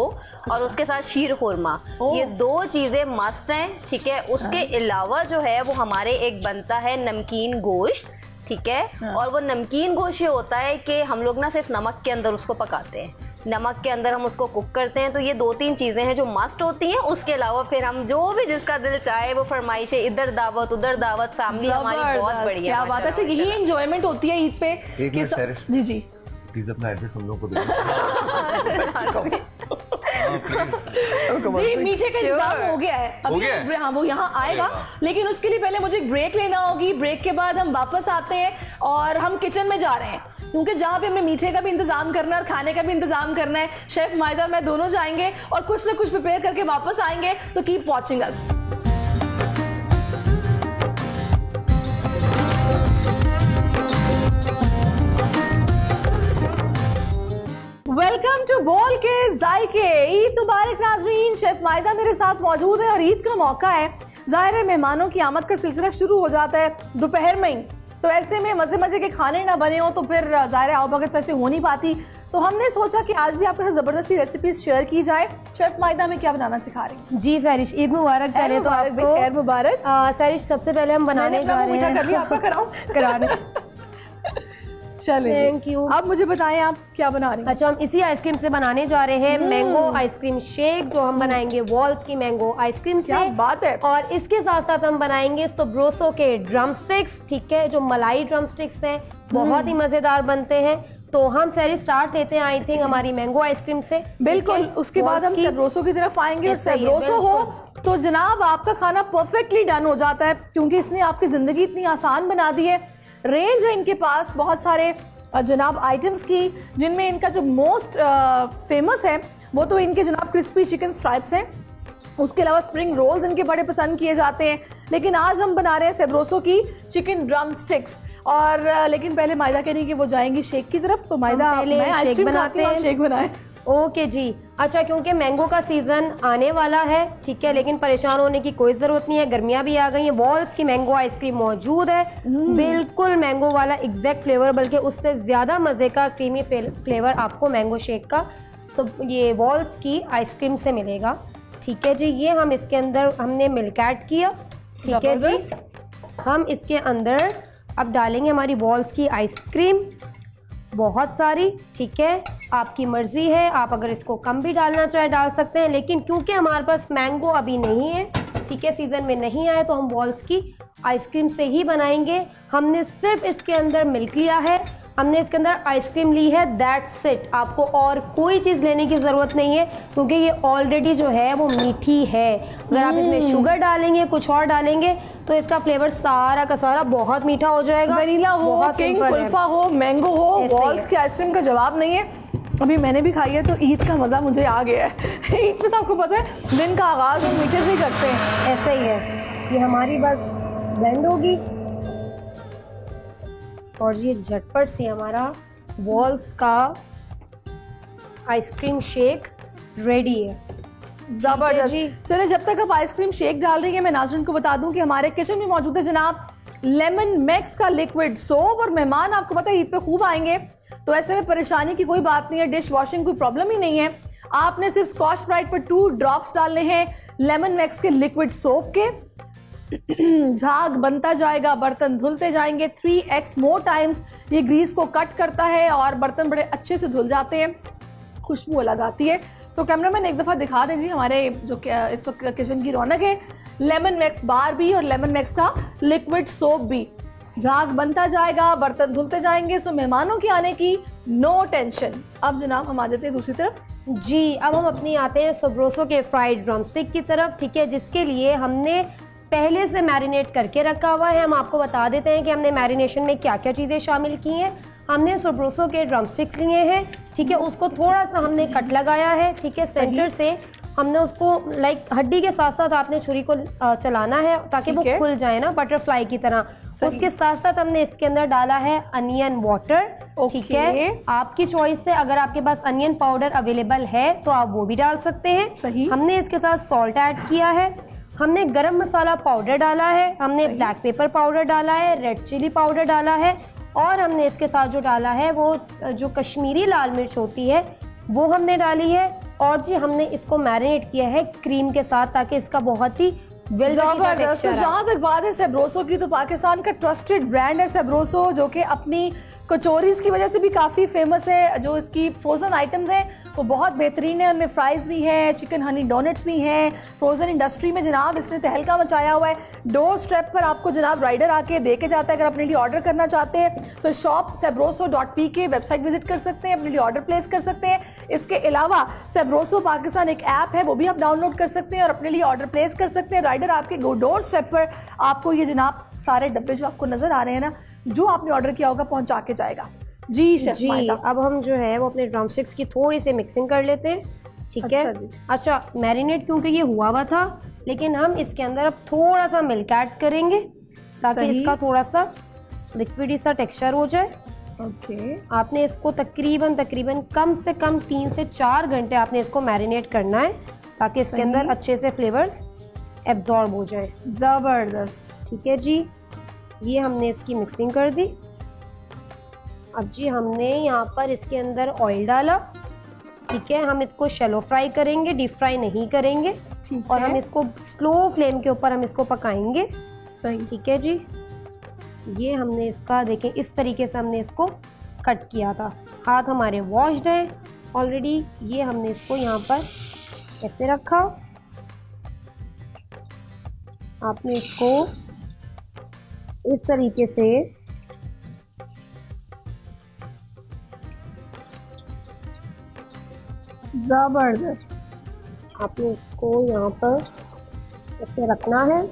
और उसके साथ शीर खुरमा, ये 2 चीज़ें मस्ट हैं। ठीक है, उसके अलावा जो है वो हमारे एक बनता है नमकीन गोश्त। ठीक है, और वो नमकीन गोश्त ये होता है कि हम लोग ना सिर्फ नमक के अंदर उसको पकाते हैं, नमक के अंदर हम उसको कुक करते हैं। तो ये 2-3 चीज़ें हैं जो मस्ट होती हैं। उसके अलावा फिर हम जो भी जिसका दिल चाहे वो फरमाइशें, इधर दावत उधर दावत, फैमिली हमारी बहुत बढ़िया। क्या बात है। अच्छा, यही एंजॉयमेंट होती है ईद पे। जी जी, प्लीज अपना एड्रेस हम लोग को जी, मीठे का इंतजाम हो गया है अभी। हाँ, वो यहाँ आएगा, लेकिन उसके लिए पहले मुझे एक ब्रेक लेना होगी। ब्रेक के बाद हम वापस आते हैं और हम किचन में जा रहे हैं, क्योंकि जहाँ पे हमें मीठे का भी इंतजाम करना है और खाने का भी इंतजाम करना है। शेफ मायदा और मैं दोनों जाएंगे और कुछ ना कुछ प्रिपेयर करके वापस आएंगे। तो keep watching us. Welcome to Bol के जायके। ईद मुबारक नाज़रीन, शेफ मायदा मेरे साथ मौजूद है और ईद का मौका है, जाहिर है मेहमानों की आमद का सिलसिला शुरू हो जाता है दोपहर में ही। तो ऐसे में मजे मजे के खाने ना बने हो तो फिर जाहिर आओ भगत वैसे हो नहीं पाती। तो हमने सोचा कि आज भी आपके साथ जबरदस्ती रेसिपीज शेयर की जाए। शेफ मायदा में क्या बनाना सिखा रही हैं? जी सारिश, ईद मुबारक। पहले तो आपको खैर मुबारक। सारिश, सबसे पहले हम बनाने जा रहे हैं, कर लिया आपका कराऊं? कराने। चलिए, थैंक यू। आप मुझे बताएं आप क्या बना रही हैं? अच्छा, हम इसी आइसक्रीम से बनाने जा रहे हैं मैंगो आइसक्रीम शेक, जो हम बनाएंगे वॉल्स की मैंगो आइसक्रीम से। क्या बात है। और इसके साथ साथ हम बनाएंगे सोब्रोसो के ड्रम स्टिक्स। ठीक है, जो मलाई ड्रम स्टिक्स हैं, बहुत ही मजेदार बनते हैं। तो हम सारी स्टार्ट लेते हैं आई थिंक हमारी मैंगो आइसक्रीम से। बिल्कुल, उसके बाद हम सेब्रोसो की तरफ आएंगे। सेब्रोसो हो तो जनाब आपका खाना परफेक्टली डन हो जाता है, क्योंकि इसने आपकी जिंदगी इतनी आसान बना दी है। रेंज है इनके पास बहुत सारे जनाब आइटम्स की, जिनमें इनका जो मोस्ट फेमस है वो तो इनके जनाब क्रिस्पी चिकन स्ट्राइप्स हैं। उसके अलावा स्प्रिंग रोल्स इनके बड़े पसंद किए जाते हैं। लेकिन आज हम बना रहे हैं सेब्रोसो की चिकन ड्रम स्टिक्स। और लेकिन पहले मायदा कह रही कि वो जाएंगी शेक की तरफ। तो मायदा, मैं आइसक्रीम बनाते हैं, शेक बनाए। ओके जी। अच्छा, क्योंकि मैंगो का सीजन आने वाला है, ठीक है, लेकिन परेशान होने की कोई जरूरत नहीं है, गर्मियां भी आ गई हैं। वॉल्स की मैंगो आइसक्रीम मौजूद है, बिल्कुल मैंगो वाला एग्जैक्ट फ्लेवर, बल्कि उससे ज्यादा मजे का क्रीमी फ्लेवर आपको मैंगो शेक का ये वॉल्स की आइसक्रीम से मिलेगा। ठीक है जी, ये हम इसके अंदर हमने मिल्क ऐड किया। ठीक है जी, हम इसके अंदर अब डालेंगे हमारी बॉल्स की आइसक्रीम, बहुत सारी, ठीक है। आपकी मर्ज़ी है, आप अगर इसको कम भी डालना चाहे डाल सकते हैं, लेकिन क्योंकि हमारे पास मैंगो अभी नहीं है, ठीक है, सीज़न में नहीं आए, तो हम बॉल्स की आइसक्रीम से ही बनाएंगे। हमने सिर्फ इसके अंदर मिल्क लिया है, हमने इसके अंदर आइसक्रीम ली है, दैट्स इट। आपको और कोई चीज़ लेने की ज़रूरत नहीं है, क्योंकि ये ऑलरेडी जो है वो मीठी है। अगर आप इसमें शुगर डालेंगे, कुछ और डालेंगे, तो इसका फ्लेवर सारा का सारा बहुत मीठा हो जाएगा। वनीला हो, किंग कुल्फा हो, मैंगो हो, बॉल्स की आइसक्रीम का जवाब नहीं है। अभी मैंने भी खाई है तो ईद का मज़ा मुझे आ गया है। ईद में तो आपको पता है दिन का आगाज़ हम मीठे से ही करते हैं। ऐसा ही है। ये हमारी बस ब्लेंड होगी और ये झटपट से हमारा बॉल्स का आइसक्रीम शेक रेडी है। जबरदस्त। चलिए, जब तक आप आइसक्रीम शेक डाल रही है, मैं नाज़रीन को बता दूं कि हमारे किचन में मौजूद है जनाब लेमन मैक्स का लिक्विड सोप। और मेहमान आपको पता है ईद पे खूब आएंगे, तो ऐसे में परेशानी की कोई बात नहीं है, डिश वॉशिंग कोई प्रॉब्लम ही नहीं है। आपने सिर्फ स्कॉच ब्राइट पर 2 ड्रॉप्स डालने हैं लेमन मैक्स के लिक्विड सोप के। झाग बनता जाएगा, बर्तन धुलते जाएंगे 3x मोर टाइम्स। ये ग्रीस को कट करता है और बर्तन बड़े अच्छे से धुल जाते हैं, खुशबू अलग आती है। तो कैमरामैन एक दफ़ा दिखा दीजिए हमारे जो इस वक्त किचन की रौनक है, लेमन मैक्स बार भी और लेमन मैक्स का लिक्विड सोप भी। झाग बनता जाएगा, बर्तन धुलते जाएंगे, सो मेहमानों की आने की नो टेंशन। अब जनाब हम आ जाते हैं दूसरी तरफ जी। अब हम अपनी आते हैं सोब्रोसो के फ्राइड ड्रमस्टिक की तरफ, ठीक है, जिसके लिए हमने पहले से मैरिनेट करके रखा हुआ है। हम आपको बता देते हैं कि हमने मैरिनेशन में क्या क्या चीज़ें शामिल की हैं। हमने सोब्रोसो के ड्रमस्टिक्स लिए हैं, ठीक है, उसको थोड़ा सा हमने कट लगाया है, ठीक है, सेंटर से हमने उसको लाइक हड्डी के साथ साथ आपने छुरी को चलाना है ताकि वो खुल जाए ना, बटरफ्लाई की तरह। उसके साथ साथ हमने इसके अंदर डाला है अनियन वाटर, ठीक है। आपकी चॉइस से, अगर आपके पास अनियन पाउडर अवेलेबल है तो आप वो भी डाल सकते हैं। सही। हमने इसके साथ सॉल्ट ऐड किया है, हमने गरम मसाला पाउडर डाला है, हमने ब्लैक पेपर पाउडर डाला है, रेड चिली पाउडर डाला है, और हमने इसके साथ जो डाला है वो जो कश्मीरी लाल मिर्च होती है वो हमने डाली है। और जी हमने इसको मैरिनेट किया है क्रीम के साथ ताकि इसका बहुत ही जबरदस्त। तो जहाँ तक बात है सेब्रोसो की, तो पाकिस्तान का ट्रस्टेड ब्रांड है सेब्रोसो, जो कि अपनी कचोरीज की वजह से भी काफ़ी फेमस है। जो इसकी फ्रोज़न आइटम्स हैं वो बहुत बेहतरीन है, उनमें फ्राइज़ भी हैं, चिकन हनी डोनट्स भी हैं। फ्रोज़न इंडस्ट्री में जनाब इसने तहलका मचाया हुआ है। डोर स्टेप पर आपको जनाब राइडर आके दे के जाता है। अगर अपने लिए ऑर्डर करना चाहते हैं तो शॉप sebroso.pk वेबसाइट विजिट कर सकते हैं, अपने लिए ऑर्डर प्लेस कर सकते हैं। इसके अलावा सेब्रोसो पाकिस्तान एक ऐप है, वो भी आप डाउनलोड कर सकते हैं और अपने लिए ऑर्डर प्लेस कर सकते हैं। राइडर आपके डोर स्टेप पर आपको ये जनाब सारे डब्बे जो आपको नजर आ रहे हैं ना, जो आपने ऑर्डर किया होगा पहुंचा के जाएगा। जी शेफ जी। अब हम जो है वो अपने ड्रमस्टिक्स की थोड़ी सी मिक्सिंग कर लेते हैं, ठीक है। अच्छा, मैरिनेट क्योंकि ये हुआ हुआ था, लेकिन हम इसके अंदर अब थोड़ा सा मिल्क ऐड करेंगे ताकि इसका थोड़ा सा लिक्विडी सा टेक्सचर हो जाए। ओके। आपने इसको तकरीबन कम से कम 3 से 4 घंटे आपने इसको मैरिनेट करना है ताकि इसके अंदर अच्छे से फ्लेवर्स एब्जॉर्ब हो जाए। जबरदस्त। ठीक है जी, ये हमने इसकी मिक्सिंग कर दी। अब जी हमने यहाँ पर इसके अंदर ऑयल डाला, ठीक है। हम इसको शैलो फ्राई करेंगे, डीप फ्राई नहीं करेंगे, और हम इसको स्लो फ्लेम के ऊपर हम इसको पकाएंगे। सही। ठीक है जी। ये हमने इसका देखें इस तरीके से हमने इसको कट किया था। हाथ हमारे वॉश्ड हैं ऑलरेडी। ये हमने इसको यहाँ पर ऐसे रखा, आपने इसको इस तरीके से जबरदस्त। आपने इसको यहाँ पर ऐसे रखना है,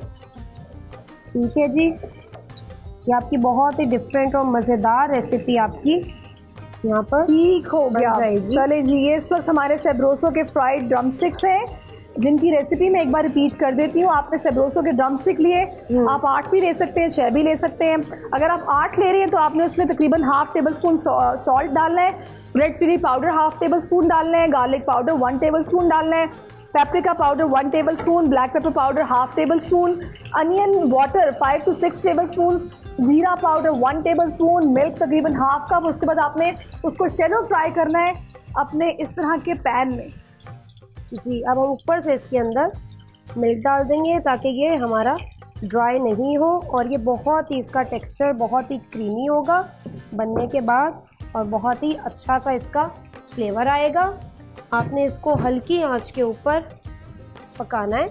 ठीक है जी। ये आपकी बहुत ही डिफरेंट और मज़ेदार रेसिपी आपकी यहाँ पर ठीक हो गया। जाएगी। चले जी, ये इस वक्त हमारे सेब्रोसो के फ्राइड ड्रमस्टिक्स हैं, जिनकी रेसिपी मैं एक बार रिपीट कर देती हूँ। आपने सेब्रोसो के ड्रमस्टिक लिए, आप 8 भी ले सकते हैं, 6 भी ले सकते हैं। अगर आप 8 ले रही हैं तो आपने उसमें तकरीबन ½ टेबलस्पून सॉल्ट डालना है, रेड चिली पाउडर ½ टेबलस्पून डालना है, गार्लिक पाउडर 1 टेबलस्पून डालना है, paprika powder 1 tablespoon, black pepper powder ½ tablespoon, onion water 5 to 6 tablespoon, जीरा पाउडर 1 टेबलस्पून, मिल्क तकरीबन ½ कप। उसके बाद आपने उसको शैलो फ्राई करना है अपने इस तरह के पैन में जी। अब हम ऊपर से इसके अंदर मिल्क डाल देंगे ताकि ये हमारा ड्राई नहीं हो, और ये बहुत ही इसका टेक्सचर बहुत ही क्रीमी होगा बनने के बाद, और बहुत ही अच्छा सा इसका फ्लेवर आएगा। आपने इसको हल्की आंच के ऊपर पकाना है,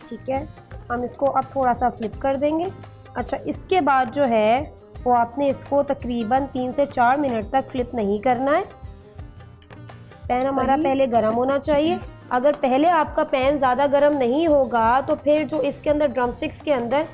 ठीक है। हम इसको अब थोड़ा सा फ्लिप कर देंगे। अच्छा, इसके बाद जो है वो आपने इसको तकरीबन 3 से 4 मिनट तक फ्लिप नहीं करना है। पैन हमारा पहले गर्म होना चाहिए। अगर पहले आपका पैन ज़्यादा गर्म नहीं होगा तो फिर जो इसके अंदर ड्रमस्टिक्स के अंदर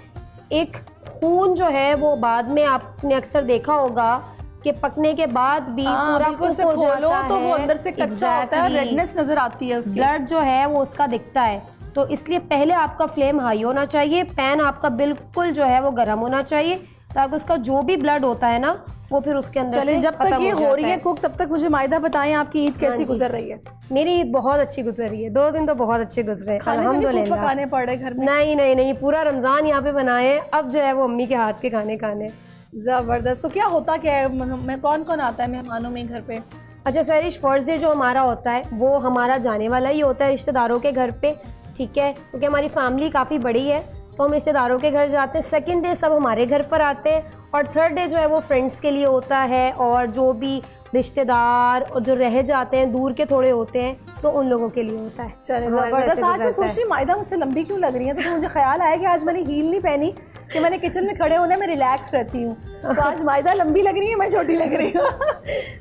एक खून जो है वो बाद में आपने अक्सर देखा होगा कि पकने के बाद भी पूरा कुक हो जाता है, तो वो अंदर से कच्चा होता है, रेडनेस नजर आती है, उसकी ब्लड जो है वो उसका दिखता है। तो इसलिए पहले आपका फ्लेम हाई होना चाहिए, पैन आपका बिल्कुल जो है वो गर्म होना चाहिए, ताकि उसका जो भी ब्लड होता है ना वो फिर उसके अंदर चलिए, से जब तक ये हो रही है कुक, तब तक मुझे मायदा बताएं आपकी ईद कैसी गुजर रही है। मेरी ईद बहुत अच्छी गुजर रही है, 2 दिन तो बहुत अच्छे गुजरे, अल्हम्दुलिल्लाह। पकाने पड़ रहे घर में? नहीं, पूरा रमजान यहाँ पे बनाए, अब जो है वो अम्मी के हाथ के खाने खाने। जबरदस्त। तो क्या होता क्या है, मैं कौन कौन आता है मेहमानों में घर पे? अच्छा सरिश, फर्स्ट डे जो हमारा होता है वो हमारा जाने वाला ही होता है रिश्तेदारों के घर पे, ठीक है, क्योंकि हमारी फैमिली काफ़ी बड़ी है तो हम रिश्तेदारों के घर जाते हैं। सेकंड डे सब हमारे घर पर आते हैं, और थर्ड डे जो है वो फ्रेंड्स के लिए होता है, और जो भी रिश्तेदार और जो रह जाते हैं दूर के थोड़े होते हैं तो उन लोगों के लिए होता है। चलिए जबरदस्त। आज मैं सोच रही मायदा मुझसे लंबी क्यों लग रही है, तो मुझे ख्याल आया कि आज मैंने हील नहीं पहनी कि मैंने किचन में खड़े होने में रिलैक्स रहती हूँ, तो आज मायदा लंबी लग रही है, मैं छोटी लग रही हूँ।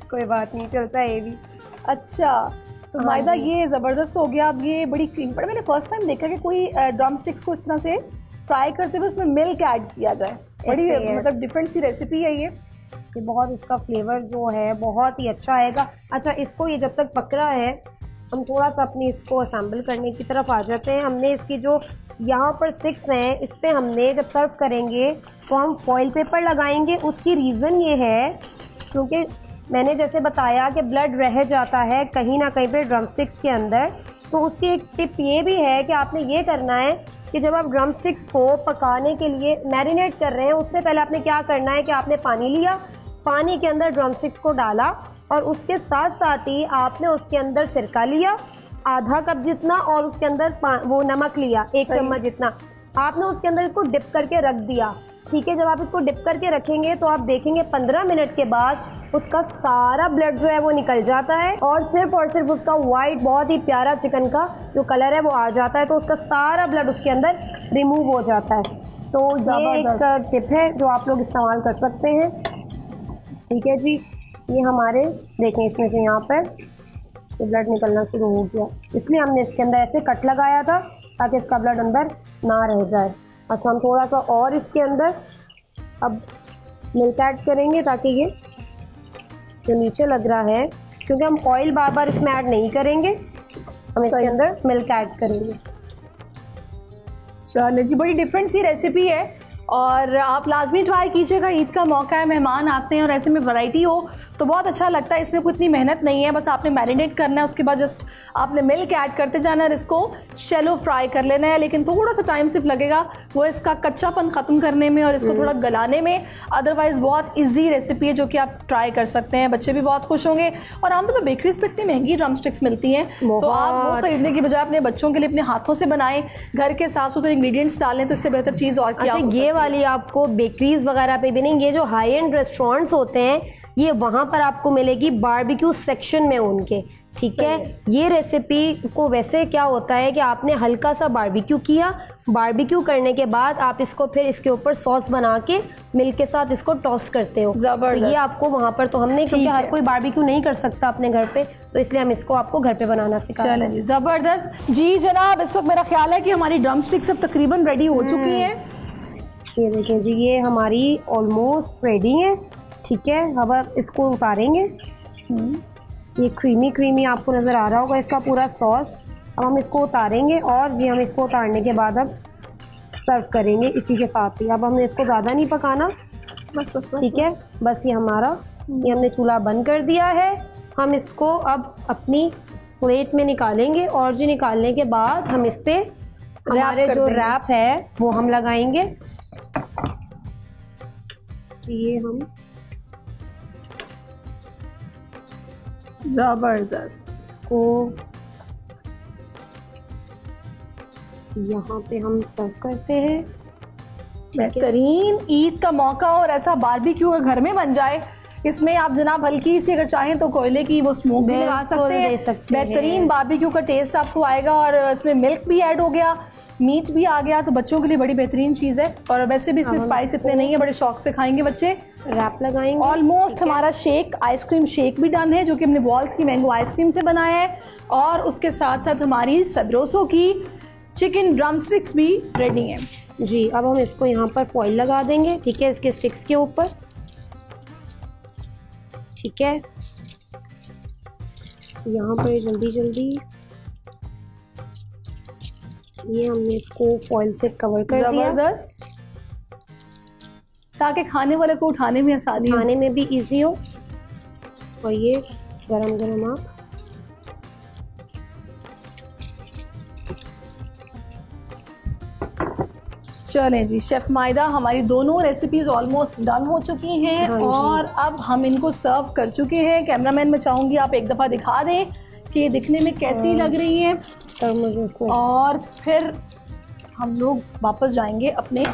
कोई बात नहीं, चलता है ये भी। अच्छा, तो मायदा ये ज़बरदस्त हो गया। अब ये बड़ी क्रीम, पर मैंने फर्स्ट टाइम देखा कि कोई ड्रम स्टिक्स को इस तरह से फ्राई करते हुए उसमें मिल्क ऐड किया जाए, बड़ी मतलब डिफरेंट सी रेसिपी है ये बहुत, इसका फ्लेवर जो है बहुत ही अच्छा आएगा। अच्छा, इसको ये जब तक पक रहा है हम थोड़ा सा अपनी इसको असेंबल करने की तरफ आ जाते हैं। हमने इसकी जो यहाँ पर स्टिक्स हैं इस पर हमने जब सर्व करेंगे तो हम फॉइल पेपर लगाएंगे। उसकी रीज़न ये है क्योंकि मैंने जैसे बताया कि ब्लड रह जाता है कहीं ना कहीं पे ड्रम स्टिक्स के अंदर, तो उसकी एक टिप ये भी है कि आपने ये करना है कि जब आप ड्रम स्टिक्स को पकाने के लिए मैरिनेट कर रहे हैं उससे पहले आपने क्या करना है कि आपने पानी लिया, पानी के अंदर ड्रम स्टिक्स को डाला, और उसके साथ साथ ही आपने उसके अंदर सिरका लिया आधा कप जितना, और उसके अंदर वो नमक लिया 1 चम्मच जितना, आपने उसके अंदर इसको डिप करके रख दिया। ठीक है, जब आप इसको डिप करके रखेंगे तो आप देखेंगे 15 मिनट के बाद उसका सारा ब्लड जो है वो निकल जाता है, और सिर्फ उसका वाइट बहुत ही प्यारा चिकन का जो कलर है वो आ जाता है, तो उसका सारा ब्लड उसके अंदर रिमूव हो जाता है। तो ये एक टिप है जो आप लोग इस्तेमाल कर सकते हैं। ठीक है जी, ये हमारे देखें इसमें से यहाँ पर ब्लड निकलना शुरू हो गया, इसलिए हमने इसके अंदर ऐसे कट लगाया था ताकि इसका ब्लड अंदर ना रह जाए। अच्छा, हम थोड़ा सा और इसके अंदर अब मिल्क ऐड करेंगे ताकि ये जो नीचे लग रहा है, क्योंकि हम ऑयल बार बार इसमें ऐड नहीं करेंगे, हम इसके अंदर मिल्क ऐड करेंगे। चलिए जी, बड़ी डिफरेंट सी रेसिपी है और आप लाजमी ट्राई कीजिएगा। ईद का मौका है, मेहमान आते हैं और ऐसे में वैरायटी हो तो बहुत अच्छा लगता है। इसमें कोई इतनी मेहनत नहीं है, बस आपने मैरिनेट करना है, उसके बाद जस्ट आपने मिल्क ऐड करते जाना है, इसको शैलो फ्राई कर लेना है। लेकिन थोड़ा सा टाइम सिर्फ लगेगा वो इसका कच्चापन ख़त्म करने में और इसको थोड़ा गलाने में। अदरवाइज़ बहुत ईजी रेसिपी है जो कि आप ट्राई कर सकते हैं, बच्चे भी बहुत खुश होंगे। और आमतौर पर बेकरीज पर इतनी महंगी ड्रम स्टिक्स मिलती हैं, तो आप वो खरीदने की बजाय अपने बच्चों के लिए अपने हाथों से बनाएं, घर के साफ सुथरे इंग्रीडियंट्स डालें, तो इससे बेहतर चीज़ और क्या हो सकती है। वाली आपको बेकरीज वगैरह पे भी नहीं, ये जो हाई एंड रेस्टोरेंट्स होते हैं ये वहां पर आपको मिलेगी बारबेक्यू सेक्शन में उनके। ठीक है, ये रेसिपी को वैसे क्या होता है कि आपने हल्का सा बारबेक्यू किया, बारबेक्यू करने के बाद आप इसको फिर इसके ऊपर सॉस बना के मिल्क के साथ इसको टॉस करते हो। तो ये आपको वहाँ पर तो हमने, क्योंकि हर कोई बारबेक्यू नहीं कर सकता अपने घर पे, तो इसलिए हम इसको आपको घर पे बनाना सिखाते हैं। चलिए जबरदस्त जी जनाब, इस वक्त मेरा ख्याल है कि हमारी ड्रम स्टिक्स अब तकरीबन रेडी हो चुकी हैं। ये देखें जी, ये हमारी ऑलमोस्ट रेडी है। ठीक है, अब आप इसको उतारेंगे। ये क्रीमी आपको नज़र आ रहा होगा इसका पूरा सॉस। अब हम इसको उतारेंगे और ये हम इसको उतारने के बाद अब सर्व करेंगे इसी के साथ ही। अब हमने इसको ज़्यादा नहीं पकाना, बस ठीक है, बस ये हमारा, ये हमने चूल्हा बंद कर दिया है। हम इसको अब अपनी प्लेट में निकालेंगे और जी निकालने के बाद हम इस पर हमारे जो रैप है वो हम लगाएंगे। ये हम जबरदस्त को यहाँ पे हम सर्व करते हैं। बेहतरीन ईद का मौका और ऐसा बारबेक्यू अगर घर में बन जाए, इसमें आप जनाब हल्की सी अगर चाहें तो कोयले की वो स्मोक भी लगा सकते हैं। बेहतरीन बारबेक्यू का टेस्ट आपको आएगा और इसमें मिल्क भी ऐड हो गया, मीट भी आ गया, तो बच्चों के लिए बड़ी बेहतरीन चीज़ है। और वैसे भी इसमें स्पाइस इतने नहीं है, बड़े शौक से खाएंगे बच्चे। रैप लगाएंगे। ऑलमोस्ट हमारा शेक, आइसक्रीम शेक भी डन है जो कि हमने बॉल्स की मैंगो आइसक्रीम से बनाया है। और उसके साथ साथ हमारी सबरोसो की चिकन ड्रम स्टिक्स भी रेडी हैं जी। अब हम इसको यहाँ पर फॉइल लगा देंगे, ठीक है, इसके स्टिक्स के ऊपर, ठीक है। यहाँ पर जल्दी जल्दी ये हमने इसको फॉइल से कवर कर दिया, जबरदस्त, ताकि खाने वाले को उठाने में आसानी हो, खाने में भी इजी हो। और ये गरम गरम आप चलें जी। शेफ मायदा, हमारी दोनों रेसिपीज ऑलमोस्ट डन हो चुकी हैं। हाँ जी। और अब हम इनको सर्व कर चुके हैं। कैमरामैन, मैं चाहूँगी आप एक दफ़ा दिखा दें कि ये दिखने में कैसी लग रही हैं। तो मुझे इसमें और फिर हम लोग वापस जाएंगे अपने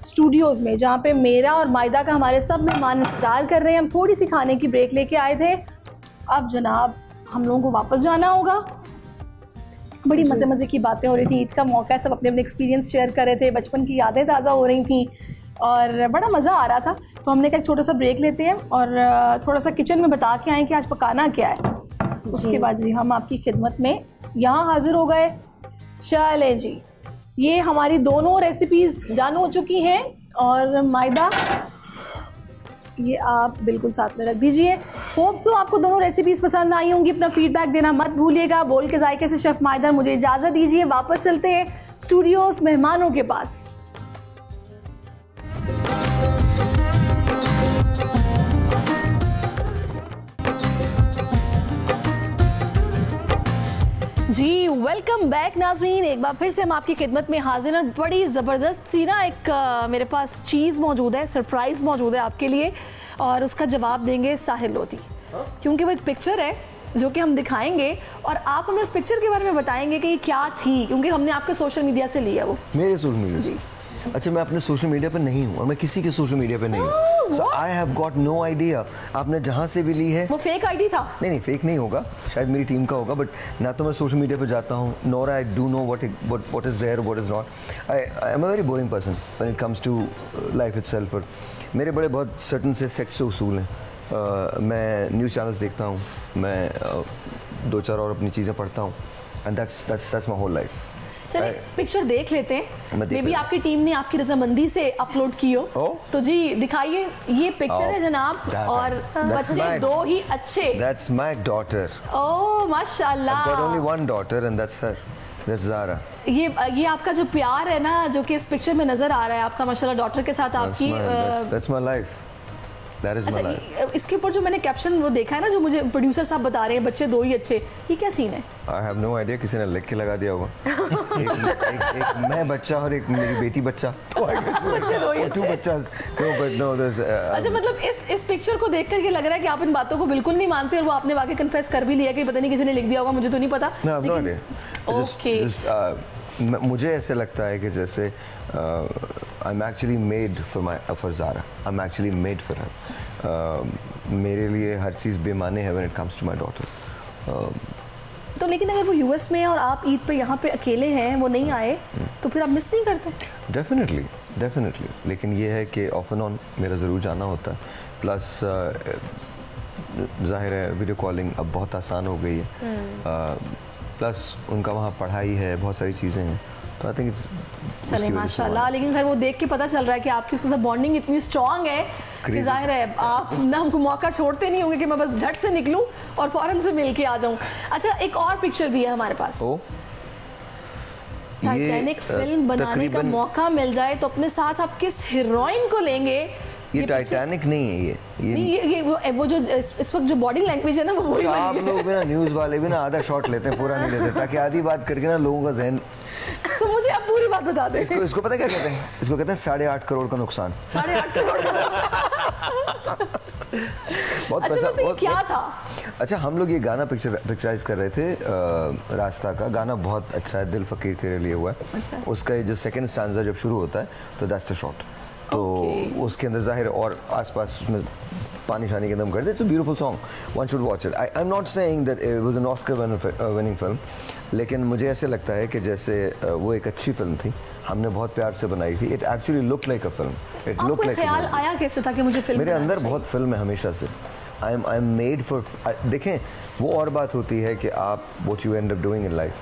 स्टूडियोज़ में, जहाँ पे मेरा और मायदा का हमारे सब मेहमान इंतज़ार कर रहे हैं। हम थोड़ी सी खाने की ब्रेक लेके आए थे, अब जनाब हम लोगों को वापस जाना होगा। बड़ी मज़े मज़े की बातें हो रही थी, ईद का मौका है, सब अपने अपने एक्सपीरियंस शेयर कर रहे थे, बचपन की यादें ताज़ा हो रही थी और बड़ा मज़ा आ रहा था। तो हमने कहा एक छोटा सा ब्रेक लेते हैं और थोड़ा सा किचन में बता के आएँ कि आज पकाना क्या है। उसके बाद जी हम आपकी खिदमत में यहाँ हाजिर हो गए। चलें जी, ये हमारी दोनों रेसिपीज़ डन हो चुकी हैं। और मायदा, ये आप बिल्कुल साथ में रख दीजिए। होप सो आपको दोनों रेसिपीज़ पसंद आई होंगी। अपना फीडबैक देना मत भूलिएगा। बोल के जायके से शेफ़ मायदा, मुझे इजाज़त दीजिए, वापस चलते हैं स्टूडियोज़ मेहमानों के पास। जी वेलकम बैक नाज़रीन, एक बार फिर से हम आपकी खिदमत में हाजिर हैं। बड़ी ज़बरदस्त सी ना एक मेरे पास चीज़ मौजूद है, सरप्राइज़ मौजूद है आपके लिए, और उसका जवाब देंगे साहिल लोधी, क्योंकि वो एक पिक्चर है जो कि हम दिखाएंगे और आप हमें उस पिक्चर के बारे में बताएंगे कि ये क्या थी, क्योंकि हमने आपके सोशल मीडिया से लिया वो। मेरे सोशल मीडिया से? अच्छा, मैं अपने सोशल मीडिया पे नहीं हूँ और मैं किसी के सोशल मीडिया पे नहीं हूँ, so I have got no idea आपने जहाँ से भी ली है। वो फेक आईडी था? नहीं, फेक नहीं होगा, शायद मेरी टीम का होगा, बट ना तो मैं सोशल मीडिया पे जाता हूँ, nor I do know what is there, what is not. I am a very boring person when it comes to life itself. और मेरे बड़े बहुत सर्टन से सेट से उसूल हैं। मैं न्यूज़ चैनल्स देखता हूँ, मैं 2-4 और अपनी चीज़ें पढ़ता हूँ, and that's my whole life. चलिए पिक्चर देख लेते हैं, मे बी आपकी टीम ने आपकी रजामंदी से अपलोड की हो। तो जी दिखाइए, ये पिक्चर है जनाब, और बच्चे दो ही अच्छे। That's my daughter. ओह माशाल्लाह। I've got only one daughter and that's her. That's Zara. ये आपका जो प्यार है ना, जो कि इस पिक्चर में नजर आ रहा है आपका, माशाल्लाह डॉटर के साथ आपकी। That's my life. That is my life. इसके ऊपर जो मैंने कैप्शन वो देखा है ना, जो मुझे प्रोड्यूसर साहब बता रहे हैं, बच्चे दो ही अच्छे, ये क्या सीन है? I have no idea, किसी ने लिख के लगा दिया होगा। एक मैं बच्चा और एक मेरी बेटी बच्चा, तो बच्चे दो ही अच्छे। अच्छा, मतलब इस पिक्चर को देख करके लग रहा है कि आप इन बातों को बिल्कुल नहीं मानते, और वो आपने वाकई कन्फेस कर भी लिया कि पता नहीं किसी ने लिख दिया होगा, मुझे तो नहीं पता। मुझे ऐसे लगता है कि जैसे I am actually made for Zara, I am actually made for her. मेरे लिए हर चीज़ बेमाने है when it comes to my daughter. तो लेकिन अगर वो यूएस में और आप ईद पे यहाँ पे अकेले हैं, वो नहीं आए, तो फिर आप मिस नहीं करते? डेफिनेटली, लेकिन ये है कि ऑफ एंड ऑन मेरा ज़रूर जाना होता है। प्लस जाहिर है वीडियो कॉलिंग अब बहुत आसान हो गई है, प्लस उनका वहाँ पढ़ाई है, बहुत सारी चीज़ें हैं, तो आई थिंक इट्स चले माशाल्लाह। लेकिन फिर वो देख के पता चल रहा है कि आपकी उसके साथ बॉन्डिंग इतनी स्ट्रांग है कि जाहिर है आप ना हमको मौका छोड़ते नहीं होंगे कि मैं बस झट से निकलूं और फौरन से मिल के आ जाऊं। अच्छा, एक और पिक्चर भी है हमारे पास। टाइटैनिक फिल्म बनाने का मौका मिल जाए तो अपने साथ आप किस हीरोइन को लेंगे? ये टाइटैनिक नहीं है, ये वो जो इस वक्त जो बॉडी लैंग्वेज है ना, वो वही आप लोग भी ना, न्यूज़ वाले भी ना आधा शॉट लेते हैं, पूरा नहीं लेते, ताकि आधी बात करके ना लोगों का जहन। तो मुझे आप पूरी बात बता दें। इसको पता क्या कहते हैं? इसको कहते हैं 8.5 करोड़ का नुकसान। 8.5 करोड़ का नुकसान। बहुत अच्छा, पैसा वैसे ये क्या था? अच्छा, हम लोग ये गाना पिक्चराइज कर रहे थे, रास्ता का गाना बहुत अच्छा है, दिल फकीर तेरे लिए हुआ है। अच्छा। उसका ये जो सेकंड स्टैंजा जब शुरू होता है तो दैट्स द शॉट, तो उसके अंदर जाहिर और आसपास उसमें पानी शानी के दम कर दे। It's a beautiful song, one should watch it. I am not saying that it was an Oscar winning film, लेकिन मुझे ऐसे लगता है कि जैसे वो एक अच्छी फिल्म थी, हमने बहुत प्यार से बनाई थी। It actually look like a film, it look आपको लाइक ख्याल आया कैसे था कि मुझे फिल्म मेरे बनाना अंदर चाहिए? बहुत फिल्म है हमेशा से। आई एम मेड फॉर, देखें वो और बात होती है कि आप what you and up doing in life,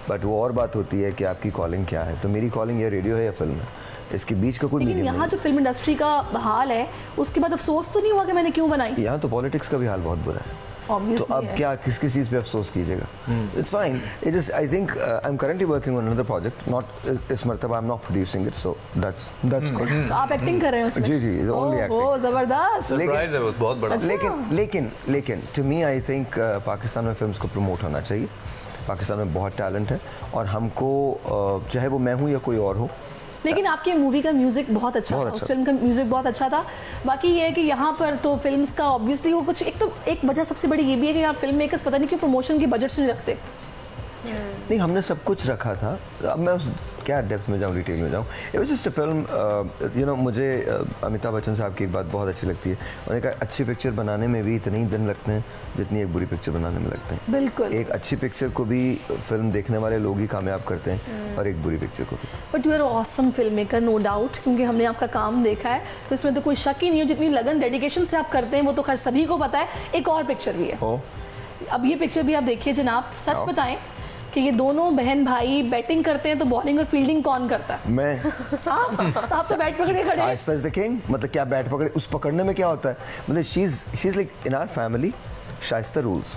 but वो और बात होती है कि आपकी कॉलिंग क्या है। तो मेरी कॉलिंग या रेडियो है या फिल्म है, इसके बीच का कोई लेकिन मीडियम यहाँ नहीं। जो फिल्म इंडस्ट्री का हाल है उसके बाद अफसोस तो नहीं हुआ कि मैंने क्यों बनाई? यहाँ तो पॉलिटिक्स का भी हाल बहुत बुरा है, तो Obviously अब है। क्या किस चीज़ पे अफसोस कीजिएगा? It's fine, it is, I think I am currently working on another project, not इस मरतबा आई am not producing it, so that's good. तो आप एक्टिंग कर रहे हैं उसमें? जी जी, ओनली एक्टिंग। ओह जबरदस्त। सरप्राइज है वो, बहुत बड़ा। लेकिन to me I think Pakistan में फिल्म्स को प्रमोट होना चाहिए। पाकिस्तान में बहुत टैलेंट है और हमको चाहे वो मैं हूँ या कोई और हो। लेकिन आपकी मूवी का म्यूजिक बहुत अच्छा था, उस फिल्म का म्यूजिक बहुत अच्छा था। बाकी ये है कि यहाँ पर तो फिल्म्स का ऑब्वियसली वो कुछ एक वजह सबसे बड़ी ये भी है कि यहाँ फिल्म मेकर्स पता नहीं क्यों प्रमोशन के बजट्स नहीं रखते। नहीं, हमने सब कुछ रखा था। अब मैं उस क्या डेप्थ में जाऊँ, डिटेल में जाऊँ। It was just a film, you know. मुझे अमिताभ बच्चन साहब की एक बात बहुत अच्छी लगती है, उन्होंने कहा अच्छी पिक्चर बनाने में भी इतने ही दिन लगते हैं जितनी एक बुरी पिक्चर बनाने में लगते हैं। बिल्कुल। एक अच्छी पिक्चर को भी फिल्म देखने वाले लोग ही कामयाब करते हैं और एक बुरी पिक्चर को भी। But you are awesome film maker, no doubt, क्योंकि हमने आपका काम देखा है तो इसमें तो कोई शक ही नहीं है। जितनी लगन डेडिकेशन से आप करते हैं वो तो खैर सभी को पता है। एक और पिक्चर भी है, अब ये पिक्चर भी आप देखिए जनाब। सच बताएं कि ये दोनों बहन भाई बैटिंग करते हैं तो बॉलिंग और फील्डिंग कौन करता है? मैं। आप तो बैट पकड़े खड़े हैं। शाइस्ता इज द किंग, मतलब क्या बैट पकड़े, उस पकड़ने में क्या होता है, मतलब she is like in our family Shaista rules.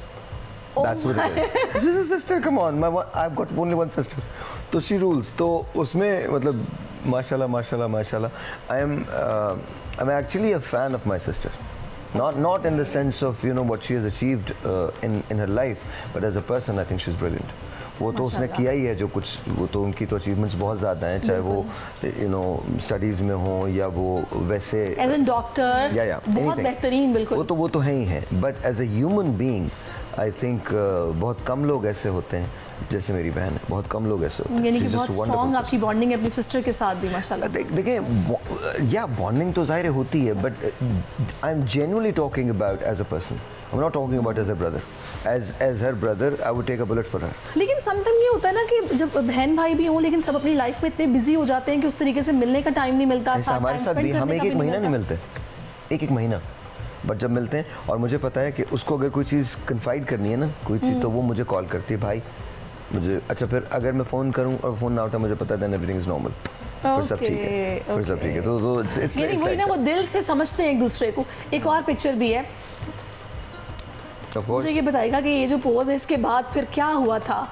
That's what it is. She's a sister, come on. I've got only one sister. तो she rules. तो उसमें मतलब माशाल्लाह I'm actually a fan of my sister. Not in the sense of, you know, what she has achieved in her life, but as a person I think she's brilliant. वो तो उसने किया ही है जो कुछ, वो तो उनकी तो अचीवमेंट्स बहुत ज़्यादा हैं, चाहे वो यू नो स्टडीज़ में हो या वो वैसे एज एन डॉक्टर बहुत बेहतरीन। बिल्कुल, वो तो है ही है, but as a human being I think बहुत कम लोग ऐसे होते हैं जैसे मेरी बहन है, बहुत कम लोग ऐसे होते हैं। यानी कि बहुत स्ट्रॉन्ग आपकी बॉन्डिंग है अपनी सिस्टर के साथ भी माशाल्लाह। देखें या बॉन्डिंग तो जाहिर होती है, but I am genuinely talking about as a person, I am not talking about as a brother. As her brother I would take a bullet for her. लेकिन समटाइम ये होता है ना कि जब बहन भाई भी हों लेकिन सब अपनी लाइफ में इतने बिजी हो जाते हैं कि उस तरीके से मिलने का टाइम नहीं मिलता। हमारे साथ भी हम एक महीना नहीं मिलते, एक महीना, बट जब मिलते हैं और मुझे पता है कि उसको अगर कोई चीज़ कन्फाइड करनी है ना, कोई चीज़, तो वो मुझे कॉल करती है, भाई मुझे, अच्छा फिर अगर मैं फ़ोन करूं और फ़ोन ना उठा, मुझे पता है देन एवरीथिंग इज नॉर्मल, फिर सब ठीक है, फिर सब ठीक है। तो इट्स वही ना, वो दिल से समझते हैं एक दूसरे को। एक और पिक्चर भी है, मुझे ये बताएगा कि ये जो पोज है इसके बाद फिर क्या हुआ था?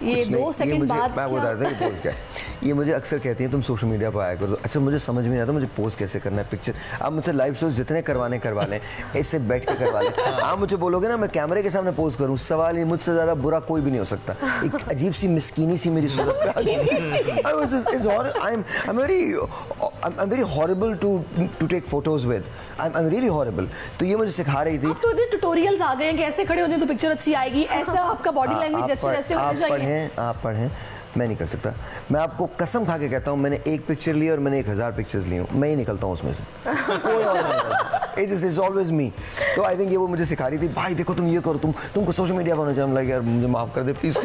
ये 2 सेकंड बाद मैं बताता हूँ पोज क्या है। ये मुझे अक्सर कहती हैं तुम सोशल मीडिया पर आया करो। अच्छा, मुझे समझ में नहीं आता मुझे पोज कैसे करना है पिक्चर। आप मुझसे लाइव शोज जितने करवा लें, ऐसे बैठ के करवा लें। आप मुझे बोलोगे ना मैं कैमरे के सामने पोज करूँ, सवाल ही मुझसे ज़्यादा बुरा कोई भी नहीं हो सकता। एक अजीब सी मिस्कीनी सी मेरी सूरत I'm very horrible to take photos with. I'm really horrible. तो ये मुझे सिखा रही थी। अब तो इतने ट्यूटोरियल्स आ गए हैं कि ऐसे खड़े हो जाए तो पिक्चर अच्छी आएगी, ऐसा आपका बॉडी लैंग्वेज जैसे होना चाहिए। आप पढ़ें, मैं नहीं कर सकता। मैं आपको कसम खा के कहता हूँ, मैंने एक पिक्चर ली और मैंने 1000 पिक्चर्स ली हूँ, मैं ही निकलता हूँ उसमें से, कोई और नहीं। It is always me. तो आई थिंक ये वो मुझे सिखा रही थी, भाई देखो तुम ये करो, तुमको सोशल मीडिया पर होना चाहिए। लाइक यार मुझे माफ कर दे प्लीज।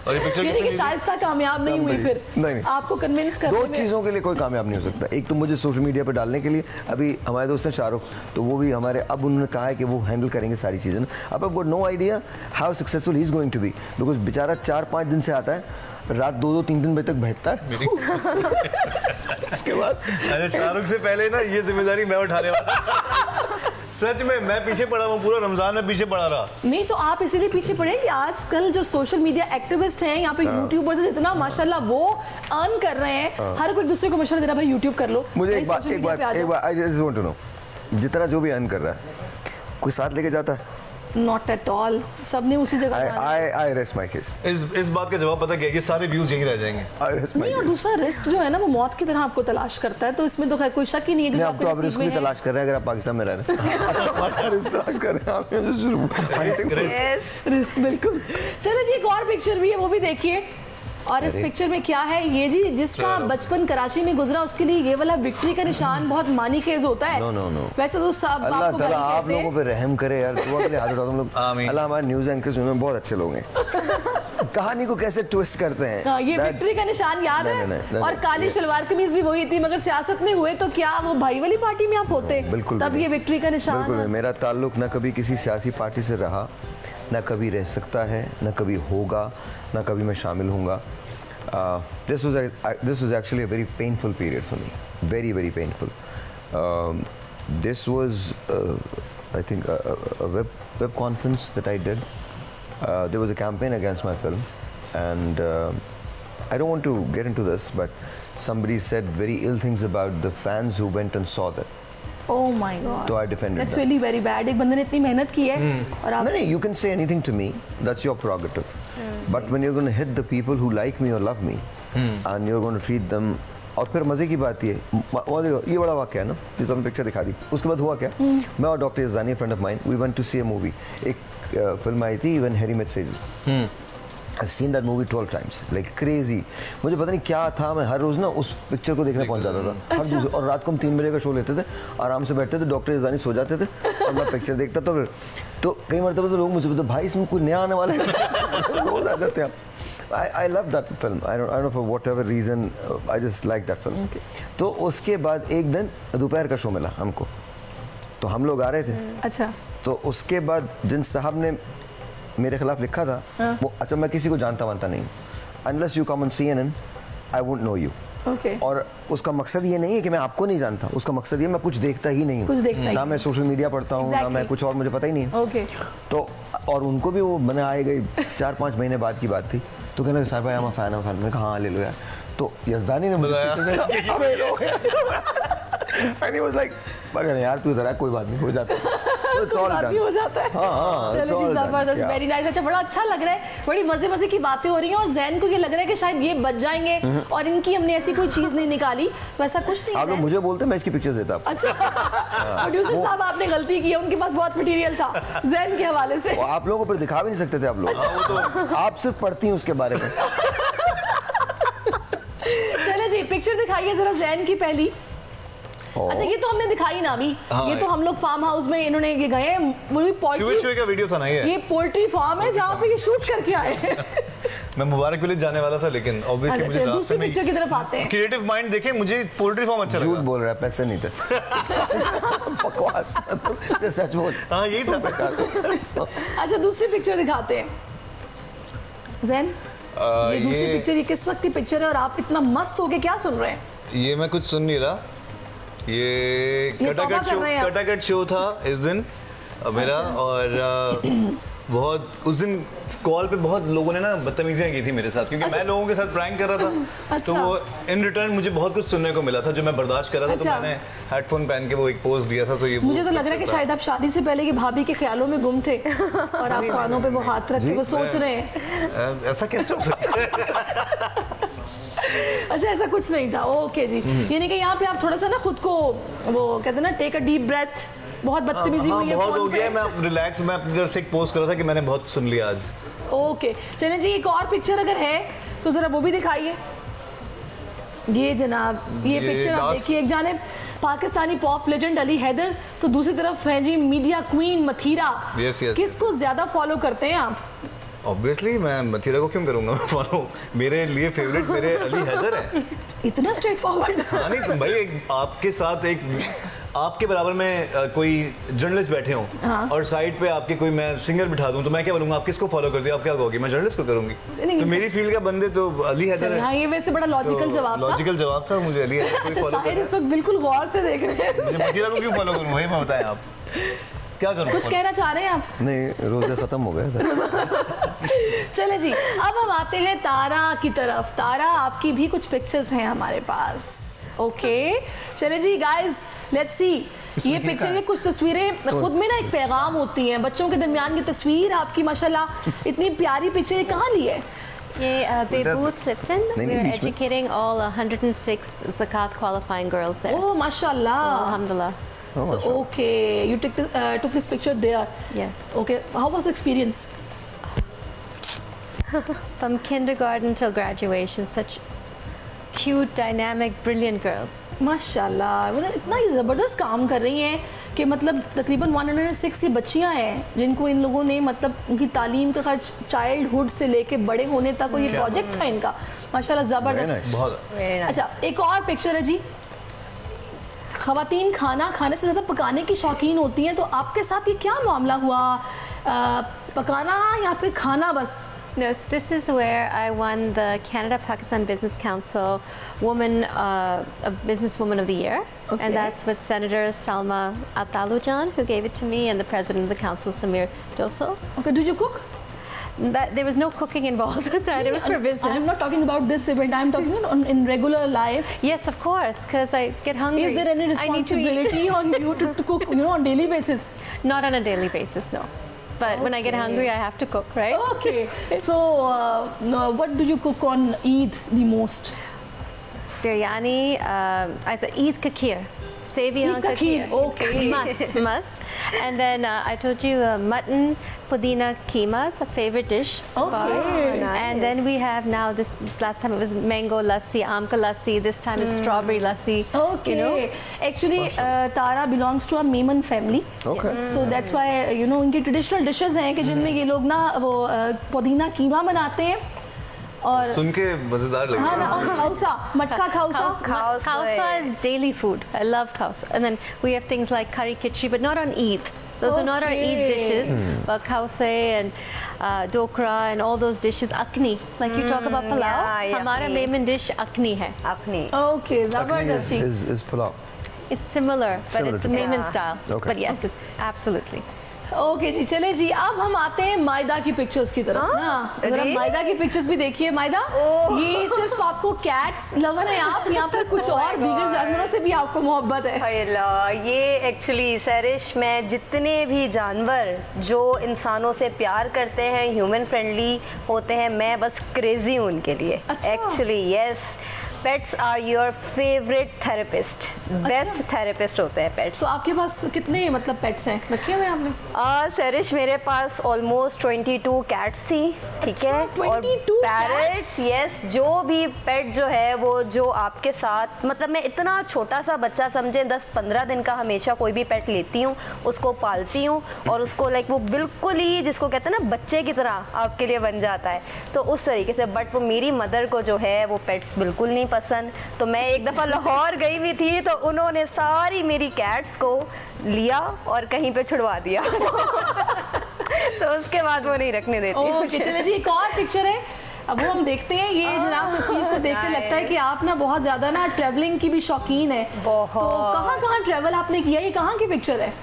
और ये पिक्चर यानी कि शाइस्ता कामयाब नहीं हुई फिर नहीं। आपको कन्विंस करने में। 2 चीज़ों के लिए कोई कामयाब नहीं हो सकता। एक तो मुझे सोशल मीडिया पर डालने के लिए, अभी हमारे दोस्त हैं शाहरुख, तो वो भी हमारे, अब उन्होंने कहा है कि वो हैंडल करेंगे सारी चीज़ें। अब I've got no idea how successful he is going to be, because बेचारा 4-5 दिन से आता है, रात 2-3 बजे तक बैठता है। इसके बाद अरे शाहरुख से पहले ना ये जिम्मेदारी मैं उठाने वाला। सच में मैं पीछे पड़ा हूँ, पूरा रमजान में पीछे पड़ा रहा। नहीं तो आप इसीलिए पीछे पड़े कि आजकल जो सोशल मीडिया एक्टिविस्ट हैं यहाँ पे यूट्यूबर्स हैं, इतना माशाल्लाह वो अर्न कर रहे हैं। हर कोई एक दूसरे को मशवरा दे रहा है, भाई यूट्यूब कर लो। मुझे एक बात I just want to know, जितना जो भी अर्न कर रहा है, कोई साथ लेके जाता है? नॉट एट ऑल, सबने उसी जगह I rest my case. इस बात का जवाब पता क्या है, ये सारे व्यूज यही रह जाएंगे। I rest my नहीं, और case. दूसरा रिस्क जो है ना वो मौत की तरह आपको तलाश करता है, तो इसमें तो खैर कोई शक ही नहीं है कि नहीं, जो अब तो आप आपके रिस्क नसीब भी में है। तलाश कर रहे हैं अगर आप पाकिस्तान में रह रहे हैं। अच्छा खासा रिस्क तलाश कर रहे हैं आप। रिस्क बिल्कुल। चलो जी, एक और पिक्चर भी है, वो भी देखिए। और इस पिक्चर में क्या है, ये जी जिसका बचपन कराची में गुजरा उसके लिए ये वाला विक्ट्री का निशान बहुत मानीखेज होता है। नो। वैसे तो सब अल्लाह आपको ताला भाई आप कहते हैं। लोगों पे रहम करे यार, दुआ के लिए हाथ उठाओ तुम लोग। आमीन। अल्लाह हमारे न्यूज़ एंकर्स में बहुत अच्छे लोग हैं, कहानी को कैसे ट्विस्ट करते हैं। हाँ, ये विक्ट्री का निशान याद है। नहीं, और काली शलवार कमीज भी वही थी, मगर सियासत में हुए तो क्या वो भाई वाली पार्टी में आप होते? बिल्कुल तब ये विक्ट्री का निशान बिल्कुल है। नहीं। मेरा ताल्लुक ना कभी किसी सियासी पार्टी से रहा, ना कभी रह सकता है, ना कभी होगा, ना कभी मैं शामिल होऊंगा। This was actually a very painful period for me, very painful. This was I think a web conference that I did. There was a campaign against my film, and I don't want to get into this, but somebody said very ill things about the fans who went and saw that. Oh my God. So I defended That's that. really very bad. एक बंदे ने इतनी मेहनत की है और आप No, you can say anything to me. That's your prerogative. But when you're going to hit the people who like me or love me, and you're going to treat them, और फिर मजे की बात ये बड़ा वाक़या है ना, जिस हमने पिक्चर दिखा दी, उसके बाद हुआ क्या, मैं और doctor Izani friend of mine, we went to see a movie. एक फिल्म आई थी when Harry met Sejal. I've seen that movie 12 times, like crazy. मुझे पता नहीं क्या था, मैं हर रोज ना उस पिक्चर को देखने पहुंच जाता था हर दूसरे, और रात को हम 3 बजे का शो लेते थे, आराम से बैठते थे, डॉक्टर इज़ानी सो जाते थे और मैं पिक्चर देखता था। फिर तो कई मरतबा तो लोग मुझे बोलते भाई इसमें कोई नया आने वाला है। रोज आ जाते हैं। I love that film. I don't know for whatever reason, I just like that film. तो उसके बाद एक दिन दोपहर का शो मिला हमको, तो हम लोग आ रहे थे। अच्छा, तो उसके बाद जिन साहब ने मेरे खिलाफ लिखा था वो, अच्छा मैं किसी को जानता वानता नहीं, unless you come on CNN I won't know you. Okay. और उसका मकसद ये नहीं है कि मैं आपको नहीं जानता, उसका मकसद ये मैं कुछ देखता ही नहीं कुछ देखता हूँ, ही ना मैं सोशल मीडिया पढ़ता हूँ, ना मैं कुछ, और मुझे पता ही नहीं है। ओके। तो और उनको भी वो मैंने आए गई 4-5 महीने बाद की बात थी, तो कहने लगे सर भाई हम फैन हूँ, मैंने कहा हाँ ले लो यार। तो यजदानी ने मुझे अबे लो and he was like, मगर यार तू इधर आ, कोई बात नहीं, हो जाता है। It's all बात done. भी हो जाता है। हाँ, it's चलो जी, all done. जबरदस्त, क्या? Very nice. अच्छा, बड़ा अच्छा लग रहा है, बड़ी मजे की बातें हो रही हैं और जैन को ये लग रहा है कि शायद ये बच जाएंगे और इनकी हमने ऐसी कोई चीज नहीं निकाली, तो ऐसा कुछ नहीं आप लोग है। मुझे बोलते मैं इसकी पिक्चर्स देता आपको। अच्छा, प्रोड्यूसर साहब आपने गलती की है, उनके पास बहुत मटेरियल था जैन के हवाले से। वो आप लोगों पर दिखा भी नहीं सकते थे आप लोग, आप सिर्फ पढ़ती हैं उसके बारे में। चले जी, पिक्चर दिखाइए जरा जैन की पहली। अच्छा, ये तो हमने दिखाई ना अभी। ये तो हम लोग फार्म हाउस में इन्होंने ये गए हैं, वो भी पोल्ट्री, चूहे का वीडियो था ना ये पोल्ट्री फार्म है जहाँ पे ये शूट करके आए हैं। मैं मुबारक विलेज जाने वाला था, लेकिन ऑब्वियसली मुझे दूसरी पिक्चर की तरफ आते हैं। क्रिएटिव माइंड देखे, मुझे पोल्ट्री फार्म अच्छा झूठ लगा। बोल रहा है, पैसे नहीं थे। बकवास, सच बोल। हाँ यही था। अच्छा, दूसरी पिक्चर दिखाते हैं जैन। ये दूसरी पिक्चर, ये किस वक्त की पिक्चर है और आप इतना मस्त होके क्या सुन रहे हैं? ये मैं कुछ सुन नहीं रहा, ये तौबा कर रहे हैं आप। कटाकट शो था इस दिन मेरा, और बहुत उस दिन कॉल पे बहुत लोगों ने ना बदतमीजियां की थी मेरे साथ, क्योंकि मैं लोगों के साथ प्रैंक कर रहा था। तो वो इन रिटर्न मुझे बहुत कुछ सुनने को मिला था जो मैं बर्दाश्त कर रहा था। तो मैंने हेडफोन पहन के वो एक पोस्ट दिया था। तो ये मुझे तो लग रहा है कि शायद आप शादी से पहले की भाभी के ख्यालों में गुम थे और आप कानों पे वो हाथ रख के वो सोच रहे हैं। ऐसा कैसे हो सकता है? अच्छा, ऐसा कुछ नहीं था। ओके जी, यानी कि यहाँ पे आप थोड़ा सा ना खुद को वो कहते हैं ना, टेक अ डीप ब्रेथ। बहुत बदतमीजी हुई है, बहुत हो फोन गया। पे। मैं रिलैक्स, मैं अपनी तरफ से एक पोस्ट कर रहा था कि मैंने बहुत सुन लिया आज। ओके, चलिए जी, एक और पिक्चर अगर है तो जरा वो भी दिखाइए। ये जनाब, ये पिक्चर आप देखिए। एक जानिब पाकिस्तानी पॉप लेजेंड अली हैदर, तो दूसरी तरफ है जी media queen Mathira. Yes, yes. किसको ज्यादा फॉलो करते हैं आप? ऑब्वियसली मैं मथीरा को क्यों करूंगा मैं फॉलो, मेरे लिए फेवरेट मेरे अली हैदर है। इतना स्ट्रेट फॉरवर्ड। हाँ नहीं तुम भाई, आपके साथ एक आपके बराबर में कोई जर्नलिस्ट बैठे हों, हाँ। और साइड पे आपके कोई मैं सिंगर बिठा दूं, तो मैं क्या बोलूंगा, आप किसको फॉलो करती हो? आप क्या कहोगी? मैं जर्नलिस्ट को करूंगी। तो मेरी फील्ड का बंदे तो अली हैदर है। हाँ, ये वैसे बड़ा लॉजिकल जवाब था। लॉजिकल जवाब था, मुझे अली हैदर को अच्छा, फॉलो साहिर करना इस वक्त बिल्कुल गौर से देख रहे हैं। है। मथीरा को क्यों फॉलो करूं, वही मैं बताएं आप। क्या करूं? कुछ कहना चाह रहे हैं आप? नहीं, रोजा खत्म हो गया था। चले जी, अब हम आते हैं तारा की तरफ। तारा, आपकी भी कुछ पिक्चर्स हैं हमारे पास। ओके, चले जी गाइस, लेट्स सी। ये पिक्चर, ये कुछ तस्वीरें खुद में ना एक पैगाम होती हैं। बच्चों के दरमियान की तस्वीर आपकी माशाल्लाह इतनी प्यारी पिक्चर, ये कहाँ ली है? ये बेबूथ Clifton, we are educating all 106 zakat qualifying girls there. Oh, mashallah. Alhamdulillah. So, okay, you took this picture there. Yes. Okay, how was the experience? From kindergarten till graduation, such cute, dynamic, brilliant girls. माशाल्लाह, मतलब इतना ही ज़बरदस्त काम कर रही हैं कि मतलब तकरीबन 106 ये बच्चियां हैं जिनको इन लोगों ने मतलब उनकी तालीम का खर्च चाइल्डहुड से लेके बड़े होने तक ये प्रोजेक्ट था इनका। माशाल्लाह ज़बरदस्त। बहुत अच्छा, एक और पिक्चर है जी। ख़वातीन खाना खाने से ज़्यादा पकाने की शौकीन होती हैं, तो आपके साथ ये क्या मामला हुआ? पकाना या फिर खाना बस? No, this is where I won the Canada-Pakistan Business Council Businesswoman of the Year. Okay. And that's with Senator Salma Atalujan, who gave it to me, and the President of the Council, Samir Doso. Okay, did you cook? There was no cooking involved with that. It was for business. I'm not talking about this event. I'm talking in regular life. Yes, of course, because I get hungry. Is there any responsibility on you to cook, on daily basis? Not on a daily basis, no. But when I get hungry, I have to cook, right? Okay. So, what do you cook on Eid the most? Biryani, as a Eid ka kheer. Seviyan ka kheer. Okay. Must. And then I told you mutton, pudina keema is a favorite dish. Okay. Nice. And then we have now this, last time it was mango lassi, aam ka lassi, this time it's strawberry lassi. Okay. You know? Actually, Tara belongs to a Memon family. Okay. So that's why, इनकी traditional dishes हैं कि जिनमें ये लोग ना वो पुदीना कीमा बनाते हैं और सुन के मजेदार लग हाँ रहा है। ना, खाउसा, मटका खाउसा। Khausa is daily food. I love khausa. And then we have things like curry khichdi, but not on Eid. Those are not our Eid dishes, but khausa and dokra and all those dishes. Akni, like you talk about pulao. yeah, Hamara yakni. main dish akni hai. अपनी Okay, ज़बरदस्ती। is pulao. It's similar, but Similar it's to Memon pulao. style. Okay. But yes, it's absolutely. Okay जी, चले जी, अब हम आते हैं मायदा की पिक्चर्स की तरफ ना। जरा अरे? मायदा की पिक्चर्स भी देखिए। मायदा, ये सिर्फ आपको कैट्स लवर है आप, यहाँ पर कुछ और दीगर जानवरों से भी आपको मोहब्बत है? अल्लाह, ये एक्चुअली सरिश, मैं जितने भी जानवर जो इंसानों से प्यार करते हैं, ह्यूमन फ्रेंडली होते हैं, मैं बस क्रेजी हूँ उनके लिए। अच्छा। Actually yes, pets are your favourite therapist, best therapist होते हैं पेट्स। तो आपके पास कितने मतलब पेट्स हैं रखे हुए आपने? सरिश, मेरे पास ऑलमोस्ट 22 कैट्स थी, ठीक है, अच्छा, और 22 पैरट्स। यस, जो भी पेट जो है वो जो आपके साथ, मतलब मैं इतना छोटा सा बच्चा समझे 10-15 दिन का हमेशा कोई भी पेट लेती हूँ, उसको पालती हूँ और उसको लाइक वो बिल्कुल ही जिसको कहते हैं ना बच्चे की तरह आपके लिए बन जाता है, तो उस तरीके से। बट वो मेरी मदर को जो है वो पेट्स बिल्कुल नहीं पसंद। तो मैं एक दफ़ा लाहौर गई हुई थी, तो उन्होंने सारी मेरी कैट्स को लिया और कहीं पे छुड़वा दिया। तो उसके बाद वो नहीं रखने देती। ओके, चले जी, एक और पिक्चर है, अब वो हम देखते हैं। ये जनाब तस्वीर को देख के लगता है कि आप ना बहुत ज्यादा ना ट्रैवलिंग की भी शौकीन है। बहुत। तो कहाँ ट्रैवल आपने किया? ये कहाँ की पिक्चर है?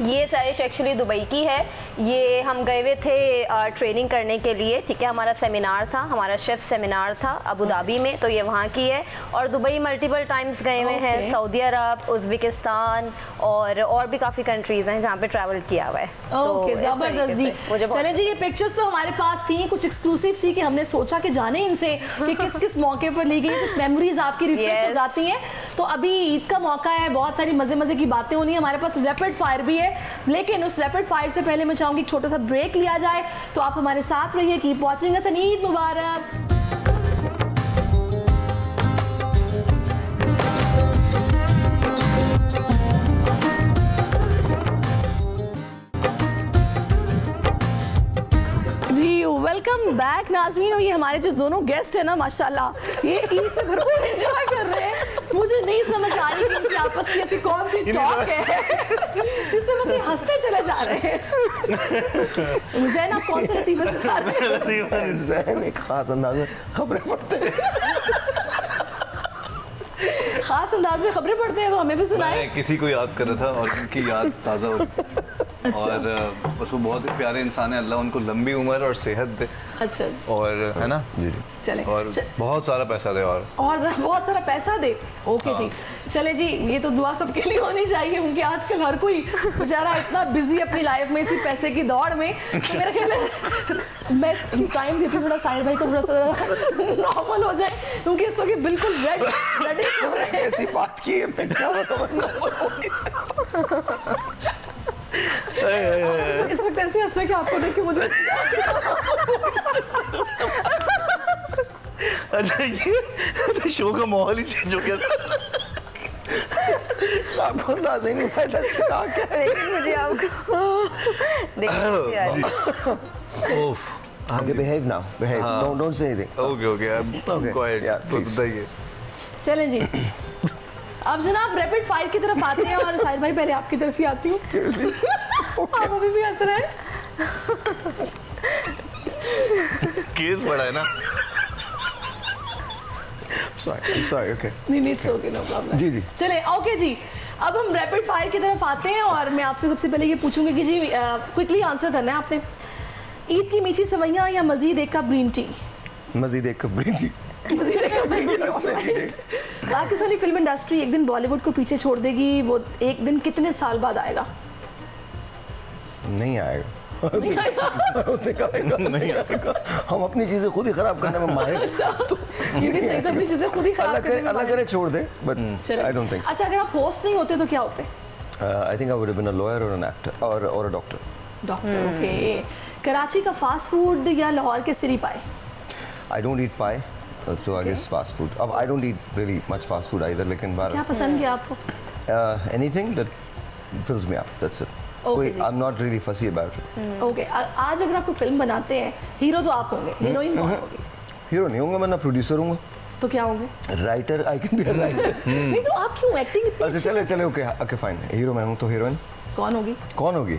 ये सरिश एक्चुअली दुबई की है। ये हम गए हुए थे ट्रेनिंग करने के लिए, ठीक है, हमारा सेमिनार था, हमारा शेफ सेमिनार था अबू धाबी में, तो ये वहाँ की है। और दुबई मल्टीपल टाइम्स गए हुए हैं, सऊदी अरब, उज़्बेकिस्तान और भी काफ़ी कंट्रीज़ हैं जहाँ पे ट्रैवल किया हुआ है। ओके, तो जबरदस्त जी। चले जी, ये पिक्चर्स तो हमारे पास थी, कुछ एक्सक्लूसिव सी कि हमने सोचा कि जाने इनसे कि किस किस मौके पर ली गई, कुछ मेमोरीज आपकी रिफ्रेश हो जाती हैं। तो अभी ईद का मौका है, बहुत सारी मजे की बातें होनी है, हमारे पास रैपिड फायर भी है, लेकिन उस रैपिड फायर से पहले मैं चाहूंगी छोटा सा ब्रेक लिया जाए। तो आप हमारे साथ रहिए, कीप वॉचिंग अस, ईद मुबारक। वेलकम बैक नाज़रीन। और ये हमारे जो दोनों गेस्ट हैं ना, माशाल्लाह ये ईद पे भरपूर एंजॉय कर रहे हैं। मुझे नहीं समझ आ रही कि इनकी आपस की ऐसी कौन सी टॉक है जिसमें बस ये हंसते चले जा रहे हैं। ज़ैन, आप कौन से लतीफ़े सुना रहे हैं? ज़ैन एक खास अंदाज में खबरें पढ़ते हैं। खास अंदाज में खबरें पढ़ते हैं, तो हमें भी सुनाए। मैं किसी को याद कर रहा था और उनकी याद ताज़ा हो रही। और बस वो बहुत ही प्यारे इंसान है, अल्लाह उनको लंबी उम्र और सेहत दे। अच्छा और है ना जी जी चले और बहुत सारा पैसा दे और बहुत सारा पैसा दे। ओके जी चले जी, ये तो दुआ सबके लिए होनी चाहिए क्योंकि आजकल हर कोई बेचारा इतना बिजी अपनी लाइफ में इसी पैसे की दौड़ में। तो मेरा ख्याल है मैं टाइम देती हूँ थोड़ा साहिर भाई को थोड़ा सा नॉर्मल हो जाए क्योंकि इस वक्त बिल्कुल रेडी ऐसी बात की है, मैं क्या बताऊं। इस वक्त ऐसे हंस रहे कि आपको देख के मुझे अच्छा ये शो का माहौल ही चेंज हो गया। आपको अंदाजा ही नहीं पाया था क्या। लेकिन मुझे आपको Okay, behave now. Behave. Don't say anything. Okay Okay, quite yeah, please. बताइए। चलें जी अब जनाब रैपिड फायर की तरफ आते हैं और साहिर भाई पहले आपकी तरफ ही आती हूँ। Seriously? आप अभी भी हंस रहे हैं। केस बड़ा है ना। Sorry. Okay. नहीं इट्स ओके नो प्रॉब्लम। जी जी। चले ओके जी, अब हम रैपिड फायर की तरफ आते हैं और मैं आपसे सबसे पहले ये पूछूंगी कि जी क्विकली आंसर करना है आपने। ईद की मीठी सवैयां या मजीद एक कप ग्रीन टी? मजीद एक cup green tea. Pakistani film industry एक दिन बॉलीवुड को पीछे छोड़ देगी, वो एक दिन कितने साल बाद आएगा? नहीं आएगा। नहीं आएगा। हम अपनी चीजें खुद ही खराब करने में माहिर हैं। तो ये भी सही था, अपनी चीजें खुद ही खराब करने में अल्लाह करे छोड़ दे, but I don't think so. अच्छा अगर आप होस्ट नहीं होते तो क्या होते? I think I would have been a lawyer or an actor or a doctor. Doctor. Okay. Karachi का फास्ट फूड या लाहौर के सिरी पाए? I don't eat pie, so I guess fast food. अब I don't eat really much fast food either, लेकिन क्या पसंद है आपको? anything that fills me up, that's it. कोई I'm not really fussy about it. Okay आज अगर आपको फिल्म बनाते हैं, हीरो तो आप होंगे, हीरोइन कौन होगी? हीरो नहीं होऊंगा, मैं ना प्रोड्यूसर हूँगा। तो क्या होंगे? Writer, I can be a writer. नहीं तो आप क्यों एक्टिंग इतनी? अच्छा चले ओके फाइन, हीरो मैं हूँ तो हीरोइन कौन होगी? कौन होगी?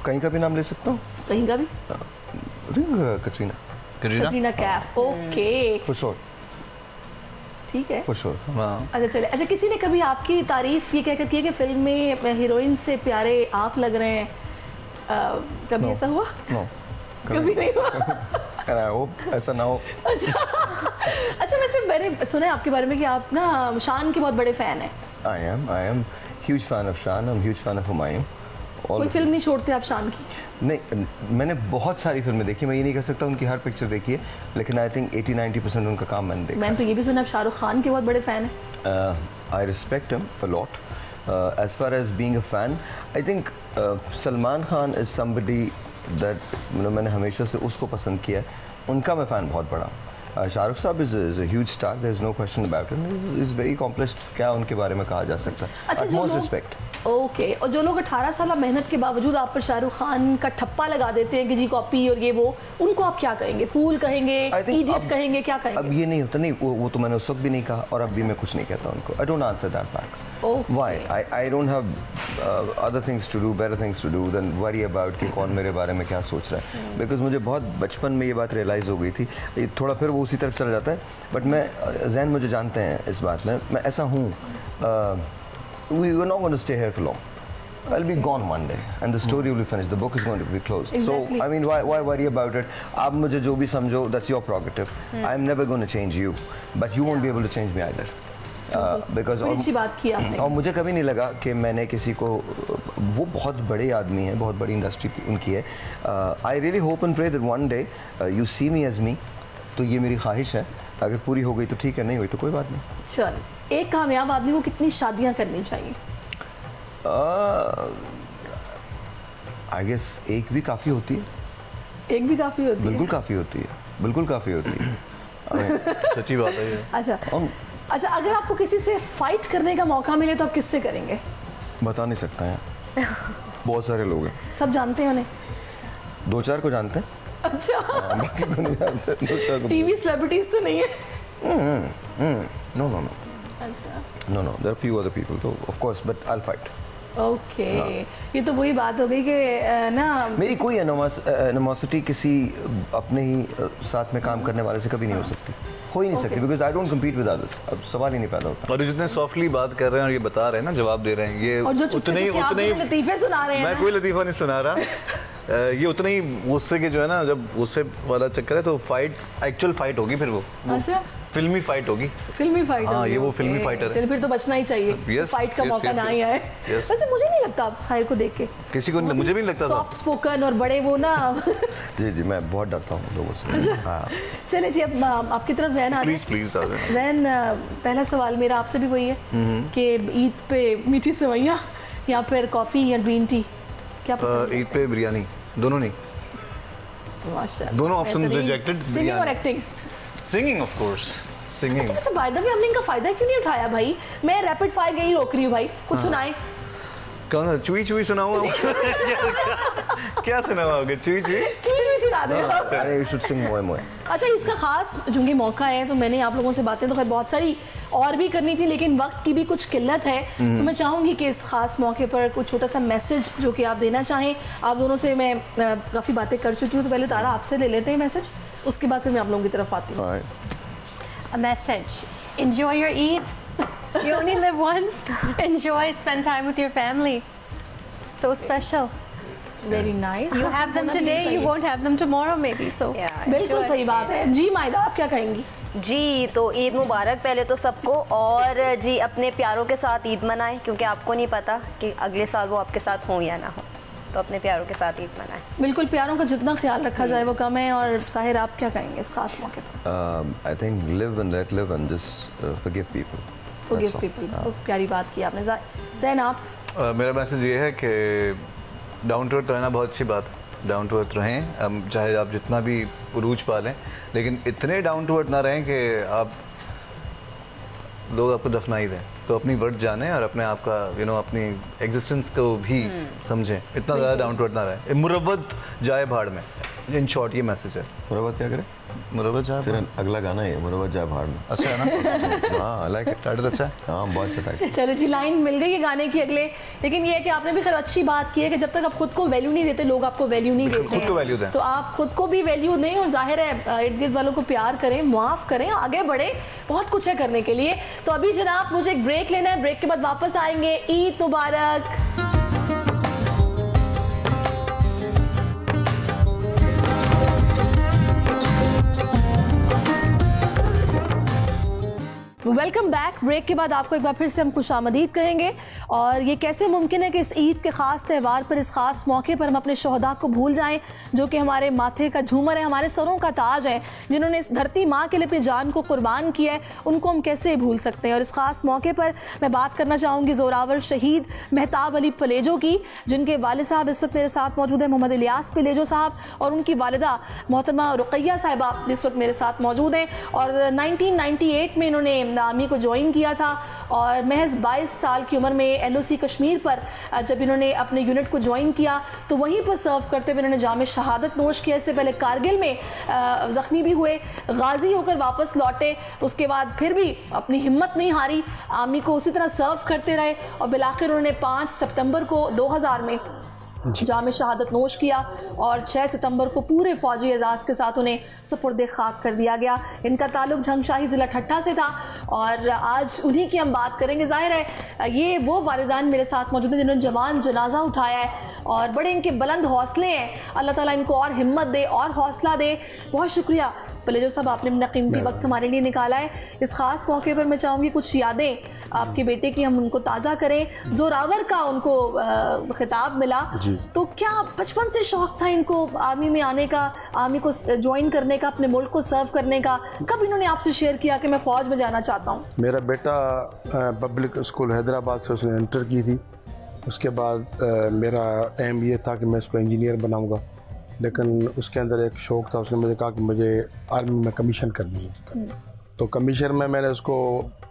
कहीं का भी नाम ले सकता हूँ। कहीं का भी? Katrina. Katrina Kaif. Okay for sure. ठीक है फॉर श्योर। अच्छा चले, अच्छा किसी ने कभी आपकी तारीफ ये कह कर की है कि फिल्म में हीरोइन से प्यारे आप लग रहे हैं, कभी ऐसा हुआ? नो कभी नहीं हुआ। And I hope ऐसा ना हो। अच्छा वैसे मैंने सुना है आपके बारे में कि आप ना शान के बहुत बड़े फैन हैं। I am huge fan of Shan. I'm huge fan of Humayun. कोई फिल्म नहीं छोड़ते आप शान की? नहीं, मैंने बहुत सारी फिल्में देखी, मैं ये नहीं कह सकता उनकी हर पिक्चर देखी है, लेकिन आई थिंक 80-90% उनका काम मैंने देखा। मैंने तो ये भी सुना आप शाहरुख खान के बहुत बड़े फैन हैं। I respect him a lot. As far as being a fan, I think Salman Khan is somebody that मैंने हमेशा से उसको पसंद किया है, उनका मैं फ़ैन बहुत बड़ा हूँ। Shahrukh sahab is a huge star, there is no question about him, is very accomplished, क्या उनके बारे में कहा जा सकता है। अच्छा, मोस्ट रिस्पेक्ट। ओके और जो लोग 18 साल मेहनत के बावजूद आप पर शाहरुख खान का ठप्पा लगा देते हैं कि जी कॉपी और ये वो, उनको आप क्या कहेंगे? फूल कहेंगे, इडियट कहेंगे, क्या कहेंगे? अब ये नहीं होता, नहीं वो तो मैंने उस वक्त भी नहीं कहा और अब भी मैं कुछ नहीं कहता उनको। I don't answer that back. Why? I don't have other things to do, better things to do than worry about कि कौन मेरे बारे में क्या सोच रहा है। Because मुझे बहुत बचपन में ये बात रियलाइज़ हो गई थी, थोड़ा फिर वो उसी तरफ चला जाता है, बट मैं जहन मुझे जानते हैं इस बात में, मैं ऐसा हूँ। We were not going to stay here for long. I'll be gone one day, and the story will be finished. The book is going to be closed. Exactly. So I mean, why worry about it? आप मुझे जो भी समझो, that's your prerogative. I'm never going to change you, but you won't be able to change me either. Because अच्छी बात की आपने। और मुझे कभी नहीं लगा कि मैंने किसी को, वो बहुत बड़े आदमी हैं, बहुत बड़ी इंडस्ट्री उनकी है। I really hope and pray that one day you see me as me, तो ये मेरी ख्वाहिश है। अगर पूरी हो गई तो ठीक है, नहीं हुई तो कोई बात नहीं। चल, एक कामयाब आदमी को कितनी शादियां करनी चाहिए? आई गेस एक भी काफ़ी होती है। एक भी काफ़ी होती है? बिल्कुल काफ़ी होती है, बिल्कुल काफ़ी होती है। सच्ची बात है ये। अच्छा अगर आपको किसी से फाइट करने का मौका मिले तो आप किससे करेंगे? बता नहीं सकता है, बहुत सारे लोग हैं। सब जानते हैं उन्हें? 2-4 को जानते हैं। अच्छा बाकी तो नहीं जानते। 2-4 को। टीवी सेलिब्रिटीज तो नहीं है? No. अच्छा No, there are few other people, so of course, but I'll fight. Okay ये तो वही बात हो गई कि ना मेरी कोई एनिमोसिटी किसी अपने ही साथ में काम करने वाले से कभी नहीं हो सकती, हो ही नहीं सकती, because I don't compete with others. अब सवाल ही नहीं पैदा होता। और जितने सॉफ्टली बात कर रहे हैं और ये बता रहे हैं ना, जवाब दे रहे हैं, ये और जो उतने ही लतीफे सुना रहे हैं मैं ना? कोई लतीफ़ा नहीं सुना रहा। ये उतना ही गुस्से के जो है ना, जब गुस्से वाला चक्कर है तो फाइट, एक्चुअल फाइट होगी फिर वो अच्छा फिल्मी फाइट होगी। फिल्मी फाइट हाँ, ये वो फिल्मी फाइटर है। चल फिर तो बचना ही चाहिए, Yes, फाइट का yes, मौका yes, ना ही yes, आए। yes. वैसे मुझे नहीं लगता साहिर को देख के, किसी को नहीं, मुझे भी नहीं लगता था। सॉफ्ट स्पोकन और बड़े वो ना जी मैं बहुत डरता हूँ लोगों से। हाँ चले जी, अब आपकी तरफ जैन आ प्लीज प्लीज आ जाए। जैन, पहला सवाल मेरा आपसे भी वही है कि ईद पे मीठी सेवइयाँ या फिर कॉफ़ी या ग्रीन टी, क्या पसंद है? ईद पे बिरयानी, दोनों नहीं, माशाल्लाह, दोनों ऑप्शंस बेहतरीन। रिजेक्टेड। सिंगिंग और acting? Singing of course, singing. अच्छा वैसे बाय द वे हमने इनका फायदा क्यों नहीं उठाया भाई? मैं रैपिड फायर यही रोक रही हूँ भाई, कुछ सुनाए। कौन चुई चुई सुनाऊं? क्या सुनाओगे? चुई चुई चुई सुना दे। अरे यू शुड सिंग मोए मोए। अच्छा इसका खास चूंकि मौका है तो मैंने आप लोगों से बातें तो खैर बहुत सारी और भी करनी थी, लेकिन वक्त की भी कुछ किल्लत है, तो मैं चाहूंगी कि इस खास मौके पर कुछ छोटा सा मैसेज जो कि आप देना चाहें। आप दोनों से मैं काफ़ी बातें कर चुकी हूँ, तो पहले तारा आपसे ले लेते हैं मैसेज, उसके बाद फिर मैं आप लोगों की तरफ आती हूँ। A message. Enjoy your Eid. You only live once. Enjoy, spend time with your family. So special. Very nice. You have them today, you won't have them tomorrow maybe. So बिल्कुल enjoy. सही बात है जी। मायदा आप क्या कहेंगी? जी तो ईद मुबारक पहले तो सबको, और जी अपने प्यारों के साथ ईद मनाएं, क्योंकि आपको नहीं पता कि अगले साल वो आपके साथ हों या ना हो, तो अपने प्यारों के साथ ईद मनाएं। बिल्कुल, प्यारों का जितना ख्याल रखा जाए वो कम है। और साहिर आप क्या कहेंगे इस खास मौके पर? I think live and let live and just forgive people. Forgive people, बहुत प्यारी बात की आपने। जैन आप? मेरा मैसेज ये है कि डाउन टू अर्थ रहना बहुत अच्छी बात है, डाउन टू अर्थ रहें, चाहे आप जितना भी उरूज पालें, लेकिन इतने डाउन टू अर्थ ना रहें कि आप लोग आपको दफना ही दें। तो अपनी वर्थ जाने और अपने आप का अपनी एग्जिस्टेंस को भी समझें, इतना ज़्यादा डाउन टू अर्थ ना रहे, मुरव्वत जाए भाड़ में। इन शॉर्ट ये मैसेज है। मुरव्वत क्या करें? मुरव्वत जाए फिर अगला गाना है मुरव्वत जाए भाड़ में। अच्छा है ना? हाँ लाइक इट, टाइटल अच्छा है। हाँ बहुत अच्छा टाइटल। चलो जी, लाइन मिल गई है गाने की अगले, लेकिन ये है कि आपने भी खैर अच्छी बात की है कि जब तक आप खुद को वैल्यू नहीं देते, लोग आपको वैल्यू नहीं देते खुद को वैल्यू दें, तो आप खुद को भी वैल्यू दें, और जाहिर है इर्द गिर्द वालों को प्यार करें, माफ करें, आगे बढ़े, बहुत कुछ है करने के लिए। तो अभी जनाब मुझे एक ब्रेक लेना है, ब्रेक के बाद वापस आएंगे। ईद मुबारक। Welcome back. ब्रेक के बाद आपको एक बार फिर से हम खुशामदीद कहेंगे। और ये कैसे मुमकिन है कि इस ईद के ख़ास त्यौहार पर, इस ख़ास मौके पर हम अपने शोहदा को भूल जाएं, जो कि हमारे माथे का झूमर है, हमारे सरों का ताज है, जिन्होंने इस धरती माँ के लिए अपनी जान को कुर्बान किया है, उनको हम कैसे भूल सकते हैं। और इस ख़ास मौके पर मैं बात करना चाहूँगी ज़ोरावर शहीद महताब अली पलेजो की, जिनके वालिद साहब इस वक्त मेरे साथ मौजूद हैं, मोहम्मद इलियास पलेजो साहब, और उनकी वालिदा मोहतरमा रुकैया साहिबा इस वक्त मेरे साथ मौजूद हैं। और 1998 में इन्होंने आर्मी को ज्वाइन किया था, और महज 22 साल की उम्र में LOC कश्मीर पर जब इन्होंने अपने यूनिट को ज्वाइन किया तो वहीं पर सर्व करते हुए इन्होंने जाम शहादत नोश किया। इससे पहले कारगिल में ज़ख्मी भी हुए, गाजी होकर वापस लौटे, उसके बाद फिर भी अपनी हिम्मत नहीं हारी, आर्मी को उसी तरह सर्व करते रहे, और बिलाखिर उन्होंने 5 सितंबर को 2000 में जाम शहादत नोश किया, और 6 सितंबर को पूरे फौजी एजाज़ के साथ उन्हें सपुर्दे खाक कर दिया गया। इनका ताल्लुक झंगशाही ज़िला ठट्ठा से था, और आज उन्हीं की हम बात करेंगे। ज़ाहिर है ये वो वालिदान मेरे साथ मौजूद हैं जिन्होंने जवान जनाजा उठाया है, और बड़े इनके बुलंद हौसले हैं। अल्लाह ताला इनको और हिम्मत दे और हौसला दे। बहुत शुक्रिया पलेजो साहब, आपने अपना कीमती वक्त हमारे लिए निकाला है। इस खास मौके पर मैं चाहूँगी कुछ यादें आपके बेटे की हम उनको ताज़ा करें। जोरावर का उनको खिताब मिला, तो क्या बचपन से शौक था इनको आर्मी में आने का, आर्मी को ज्वाइन करने का, अपने मुल्क को सर्व करने का? कब इन्होंने आपसे शेयर किया कि मैं फ़ौज में जाना चाहता हूँ? मेरा बेटा पब्लिक स्कूल हैदराबाद से उसने इंटर की थी। उसके बाद मेरा एम ये था कि मैं इसको इंजीनियर बनाऊँगा, लेकिन उसके अंदर एक शौक़ था। उसने मुझे कहा कि मुझे आर्मी में कमीशन करनी है, तो कमीशन में मैंने उसको,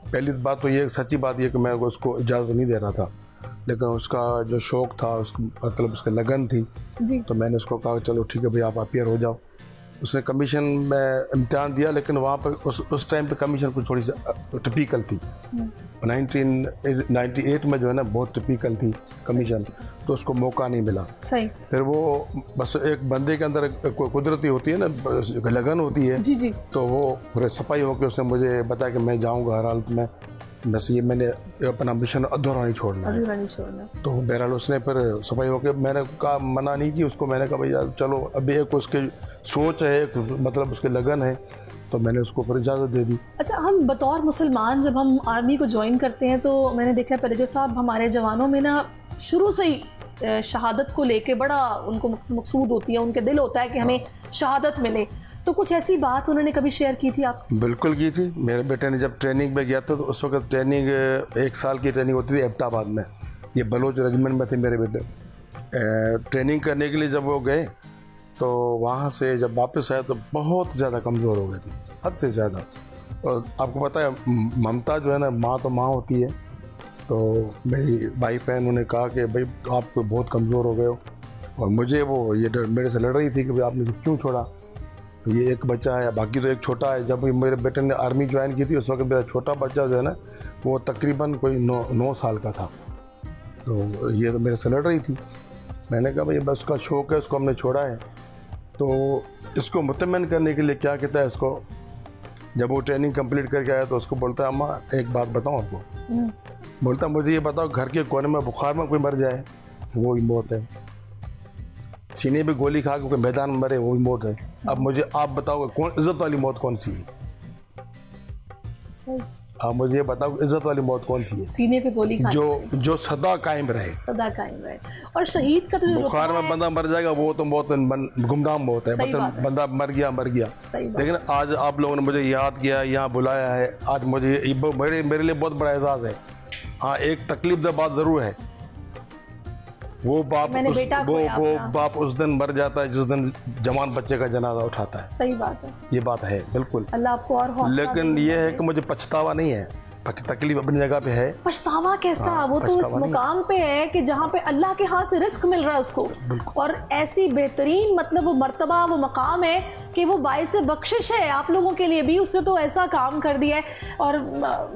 पहली बात तो ये सच्ची बात ये कि मैं उसको इजाज़त नहीं दे रहा था, लेकिन उसका जो शौक़ था, उसका मतलब उसकी लगन थी, तो मैंने उसको कहा चलो ठीक है भाई आप अपियर हो जाओ। उसने कमीशन में इम्तिहान दिया, लेकिन वहाँ पर उस टाइम पे कमीशन कुछ थोड़ी सी टिपिकल थी। 1998 में जो है ना बहुत टिपिकल थी कमीशन, तो उसको मौका नहीं मिला। सही। फिर वो बस एक बंदे के अंदर कुदरती होती है ना, लगन होती है। जी जी। तो वो पूरे सफाई होकर उसने मुझे बताया कि मैं जाऊँगा हर हालत में, बस ये मैंने अपना मिशन अधूरा नहीं छोड़ना है। तो बहरहाल उसने फिर सफाई होकर, मैंने कहा मना नहीं की उसको, मैंने कहा भाई यार चलो, अभी एक उसके सोच है, एक मतलब उसके लगन है, तो मैंने उसको फिर इजाज़त दे दी। अच्छा, हम बतौर मुसलमान जब हम आर्मी को ज्वाइन करते हैं तो मैंने देखा है परेजो साहब, हमारे जवानों में ना शुरू से ही शहादत को लेके बड़ा उनको मकसूद होती है, उनके दिल होता है कि हमें शहादत मिले। तो कुछ ऐसी बात उन्होंने कभी शेयर की थी आपसे? बिल्कुल की थी। मेरे बेटे ने जब ट्रेनिंग पे गया था तो उस वक्त ट्रेनिंग 1 साल की ट्रेनिंग होती थी एबटाबाद में। ये बलोच रेजिमेंट में थे मेरे बेटे। ट्रेनिंग करने के लिए जब वो गए तो वहाँ से जब वापस आए तो बहुत ज़्यादा कमज़ोर हो गए थे, हद से ज़्यादा। और आपको पता है ममता जो है ना, माँ तो माँ होती है। तो मेरी वाइफ है, उन्होंने कहा कि भाई आप तो बहुत कमज़ोर हो गए हो, और मुझे वो ये मेरे से लड़ रही थी कि भाई आपने क्यों छोड़ा, तो ये एक बच्चा है, बाकी तो एक छोटा है। जब मेरे बेटे ने आर्मी ज्वाइन की थी उस वक्त मेरा छोटा बच्चा जो है ना वो तकरीबन कोई 9 साल का था। तो ये तो मेरे से लड़ रही थी। मैंने कहा भाई बस उसका शौक़ है, उसको हमने छोड़ा है। तो इसको मुतमइन करने के लिए क्या कहता है, इसको जब वो ट्रेनिंग कंप्लीट करके आया तो उसको बोलता है अम्मा एक बात बताऊँ आपको। बोलता मुझे ये बताओ, घर के कोने में बुखार में कोई मर जाए वो ही मौत है, सीने पे गोली खा के कोई मैदान में मरे वो ही मौत है। अब मुझे आप बताओ कौन इज्जत वाली मौत कौन सी है? आप मुझे ये बताओ इज्जत वाली मौत कौन सी है? सीने पे गोली खाने जो सदा कायम रहे, सदा कायम रहे। और शहीद का तो जो बुखार में बंदा मर जाएगा वो तो मौत गुमनाम मौत है, मतलब बंदा मर गया। लेकिन आज आप लोगों ने मुझे याद किया, यहाँ बुलाया है, आज मुझे मेरे लिए बहुत बड़ा एहसास है। हाँ, एक तकलीफ दह बात जरूर है, वो बाप उस दिन मर जाता है जिस दिन जवान बच्चे का जनाजा उठाता है। सही बात है, ये बात है बिल्कुल। अल्लाह आपको और हौसला। लेकिन ये है कि मुझे पछतावा नहीं है, तकलीफ अपनी जगह पे है। पछतावा कैसा? वो तो इस मुकाम पे है कि जहाँ पे अल्लाह के हाथ से रिस्क मिल रहा है उसको, और ऐसी बेहतरीन मतलब वो मर्तबा, वो मकाम है कि वो बाइस बख्शिश है आप लोगों के लिए भी। उसने तो ऐसा काम कर दिया है। और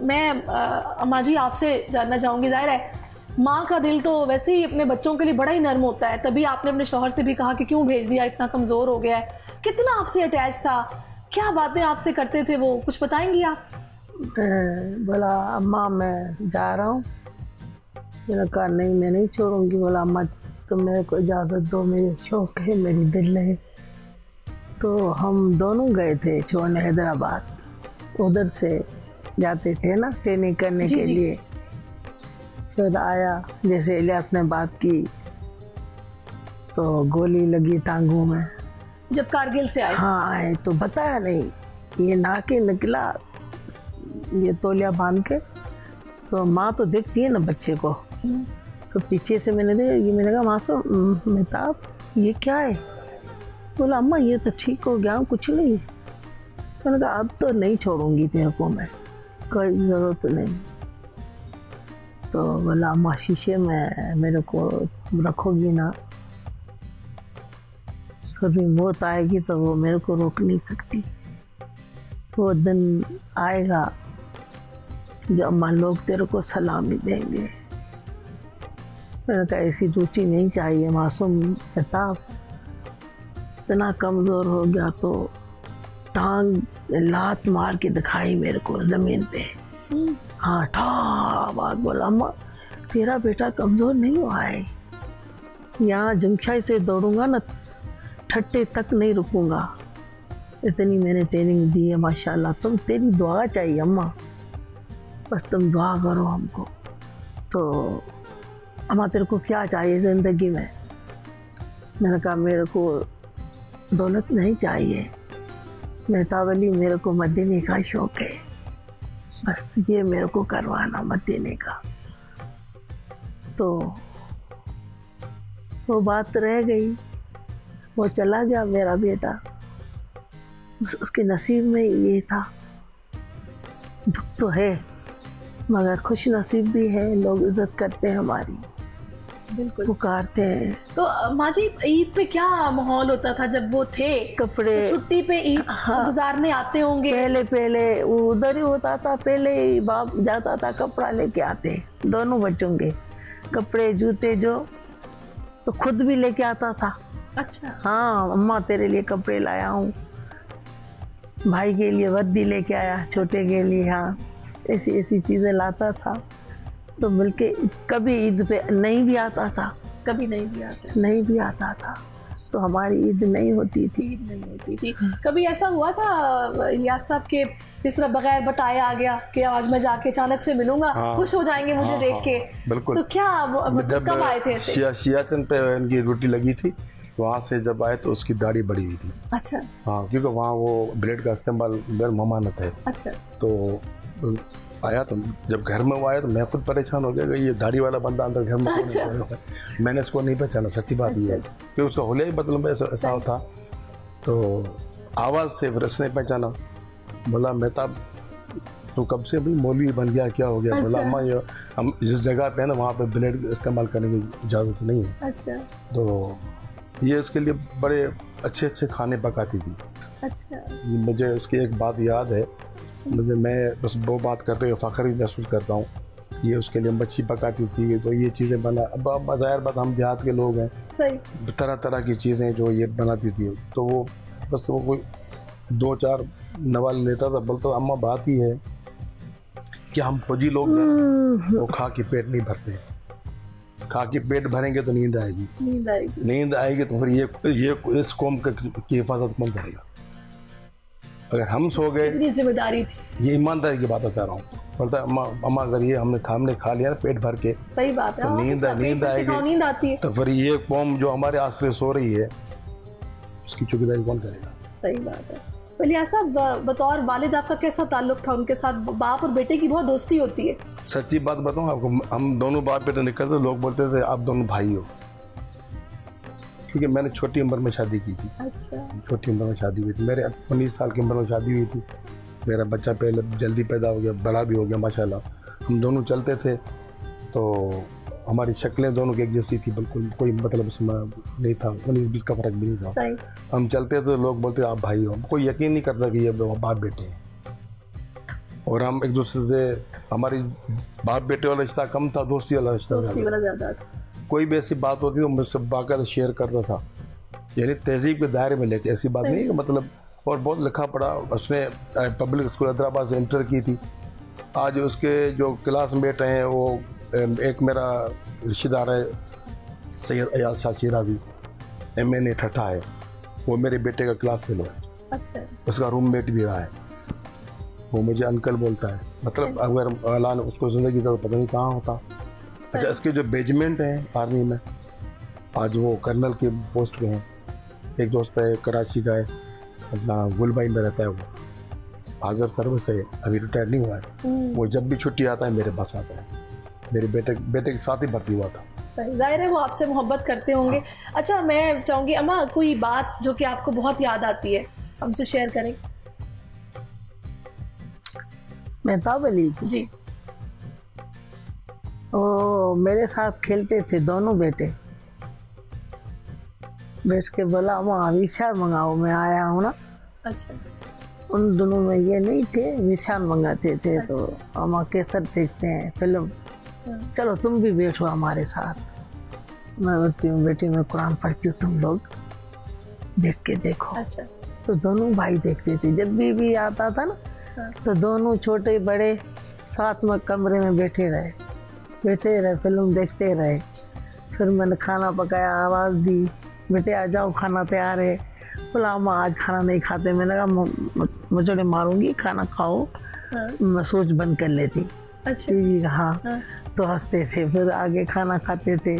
मैं अम्मा जी आपसे जानना चाहूँगी, जाहिर है माँ का दिल तो वैसे ही अपने बच्चों के लिए बड़ा ही नर्म होता है, तभी आपने अपने शौहर से भी कहा कि क्यों भेज दिया, इतना कमज़ोर हो गया है। कितना आपसे अटैच था, क्या बातें आपसे करते थे वो, कुछ बताएंगी आप? बोला अम्मा मैं जा रहा हूँ। मैंने कहा नहीं मैं नहीं छोड़ूंगी। बोला अम्मा तो मेरे को इजाज़त दो, मेरे शौक़ है, मेरी दिल है। तो हम दोनों गए थे छोड़ने हैदराबाद, उधर से जाते थे ना ट्रेनिंग करने के लिए। फिर आया, जैसे इलियास ने बात की तो गोली लगी टांगों में। जब कारगिल से आए? हाँ आए तो बताया नहीं, ये नाके निकला ये तौलिया बांध के। तो माँ तो देखती है ना बच्चे को, तो पीछे से मैंने देखा, ये मैंने कहा मासूम मेहताब ये क्या है? बोला अम्मा ये तो ठीक हो गया, कुछ नहीं। मैंने कहा अब तो नहीं छोड़ूंगी तेरे को मैं, कोई ज़रूरत नहीं। तो बोला अम्मा शीशे में मेरे को रखोगी ना, कभी मौत आएगी तो वो मेरे को रोक नहीं सकती। वो दिन आएगा जब अम्मा लोग तेरे को सलामी देंगे। मैंने कहा ऐसी रुचि नहीं चाहिए मासूम मेहताब, इतना कमज़ोर हो गया तो टांग लात मार के दिखाई मेरे को ज़मीन पे। हाँ ठा आवाज़। बोला अम्मा तेरा बेटा कमज़ोर नहीं हुआ है, यहाँ जंगशाई से दौड़ूंगा ना ठट्टे तक नहीं रुकूंगा, इतनी मैंने ट्रेनिंग दी है माशाल्लाह। तुम तेरी दुआ चाहिए अम्मा, बस तुम दुआ करो हमको। तो अम्मा तेरे को क्या चाहिए ज़िंदगी में? मैंने कहा मेरे को दौलत नहीं चाहिए मेहताब अली, मेरे को मदीने का शौक़ है, बस ये मेरे को करवाना मदीने का। तो वो बात रह गई, वो चला गया मेरा बेटा, उसके नसीब में ये था। दुख तो है मगर खुश नसीब भी है, लोग इज्जत करते हैं हमारी। बिल्कुल पुकारते हैं। तो माँ जी ईद पे क्या माहौल होता था जब वो थे? कपड़े तो छुट्टी पे ईद गुजारने आते होंगे। पहले वो उधर ही होता था, पहले ही बाप जाता था कपड़ा लेके आते, दोनों बच्चों के कपड़े जूते जो, तो खुद भी लेके आता था। अच्छा। हाँ अम्मा तेरे लिए कपड़े लाया हूँ, भाई के लिए वर्दी लेके आया, छोटे के लिए, हाँ ऐसी ऐसी चीज़ें लाता था। तो बल्कि कभी ईद पे नहीं भी आता था, कभी नहीं भी आता था, तो हमारी ईद नहीं होती थी। कभी ऐसा हुआ था इलियास साहब के जिस तरह बगैर बताए आ गया कि आज मैं जाके अचानक से मिलूंगा, खुश हो जाएंगे मुझे देख के? बिल्कुल। तो क्या कब आए थे? सियाचिन पे उनकी ड्यूटी लगी थी, वहाँ से जब आए तो उसकी दाढ़ी बढ़ी हुई थी। अच्छा। हाँ, क्योंकि वहाँ वो ब्लेड का इस्तेमाल गैर ममानत है। अच्छा। तो आया, तो जब घर में वो आया तो मैं खुद परेशान हो गया कि ये दाढ़ी वाला बंदा अंदर घर में। अच्छा। मैंने इसको नहीं पहचाना, सच्ची बात ये है कि उसका होलिया ही बदल ऐसा था। तो आवाज़ से फिर उसने पहचाना, बोला मेहताब तो कब से भी मौलवी बन गया, क्या हो गया? बोला अम्मा ये हम जिस जगह पे है ना वहाँ पे ब्लेड इस्तेमाल करने की इजाज़त नहीं है। अच्छा। तो ये उसके लिए बड़े अच्छे अच्छे खाने पकाती थी। अच्छा। मुझे उसकी एक बात याद है, मैं बस वो बात करते हुए फ़ख्र भी महसूस करता हूँ। ये उसके लिए मच्छी पकाती थी, तो ये चीज़ें बना, अब ज़ाहिर बात हम देहात के लोग हैं, सही, तरह तरह की चीज़ें जो ये बनाती थी। तो वो बस वो कोई 2-4 नवाल लेता था, बोलता अम्मा बात ही है कि हम फौजी लोग हैं, वो खा के पेट नहीं भरते, खा के पेट भरेंगे तो नींद आएगी तो फिर ये इस कौम की हिफाजत कौन करेगा? अगर हम सो गए, इतनी जिम्मेदारी थी। ये ईमानदारी की बात बता रहा हूँ। बोलता अम्मा अगर ये हमने खा लिया ना पेट भर के, सही बात है, तो नींद आएगी, नींद आती है, तो फिर ये कौम जो हमारे आसरे सो रही है उसकी चौकीदारी कौन करेगा? सही बात है। इलियास साहब, बतौर वालिद आपका कैसा ताल्लुक था उनके साथ? बाप और बेटे की बहुत दोस्ती होती है। सच्ची बात बताऊँ आपको, हम दोनों बाप बेटे निकलते, लोग बोलते थे आप दोनों भाई हो, क्योंकि मैंने छोटी उम्र में शादी की थी। अच्छा। छोटी उम्र में शादी हुई थी, मेरे 19 साल की उम्र में शादी हुई थी। मेरा बच्चा पहले जल्दी पैदा हो गया, बड़ा भी हो गया माशाल्लाह। हम दोनों चलते थे तो हमारी शक्लें दोनों की एक जैसी थी, बिल्कुल कोई मतलब उसमें नहीं था, 19-20 का फर्क भी नहीं था। सही। हम चलते तो लोग बोलते आप भाई हो, कोई यकीन नहीं करता कि ये बाप बेटे हैं। और हम एक दूसरे से, हमारी बाप बेटे वाला रिश्ता कम था, दोस्ती वाला रिश्ता ज़्यादा था। कोई भी ऐसी बात होती तो मुझसे बाकायदा शेयर करता था, यानी तहजीब के दायरे में लेके, ऐसी बात नहीं मतलब। और बहुत लिखा पढ़ा, उसने पब्लिक स्कूल हैदराबाद से इंटर की थी। आज उसके जो क्लासमेट हैं वो एक मेरा रिश्तेदार है सैयद अयाज शाह शिराजी, MA ठट्ठा है, वो मेरे बेटे का क्लास फेलो है। अच्छा। उसका रूममेट भी रहा है, वो मुझे अंकल बोलता है। मतलब अगर अल्लाह ने उसको ज़िंदगी तो पता नहीं कहाँ होता। अच्छा, इसके जो बेजमेंट हैं आर्मी में, आज वो कर्नल के पोस्ट पे हैं। एक दोस्त है कराची का है, अपना गुलबाई में रहता है, वो हाजिर सर्विस है, अभी रिटायर्ड नहीं हुआ है। वो जब भी छुट्टी आता है मेरे पास आता है, मेरे बेटे के साथ ही भर्ती हुआ था। सही, जाहिर है वो आपसे मोहब्बत करते होंगे। हाँ। अच्छा, मैं चाहूँगी अम्मा कोई बात जो कि आपको बहुत याद आती है हमसे शेयर करें। मेहताब अली जी, ओ मेरे साथ खेलते थे दोनों बेटे, बैठ के बोला अम्मा विशाल मंगाओ, मैं आया हूँ ना। अच्छा। उन दोनों में ये नहीं थे, विशाल मंगाते थे। अच्छा। तो अम्मा कैसेट देखते हैं फिल्म, चलो तुम भी बैठो हमारे साथ। मैं बोलती हूँ बेटी मैं कुरान पढ़ती हूँ, तुम लोग देख के देखो। अच्छा। तो दोनों भाई देखते थे, जब भी आता था ना। हाँ। तो दोनों छोटे बड़े साथ में कमरे में बैठे रहे, फिल्म देखते रहे। फिर मैंने खाना पकाया, आवाज़ दी बेटे आ जाओ खाना तैयार है। बोला अम्मा आज खाना नहीं खाते। मैंने कहा मुझे मारूंगी, खाना खाओ। हाँ। मैं सोच बंद कर लेती। अच्छा। हाँ। तो हंसते थे, फिर आगे खाना खाते थे।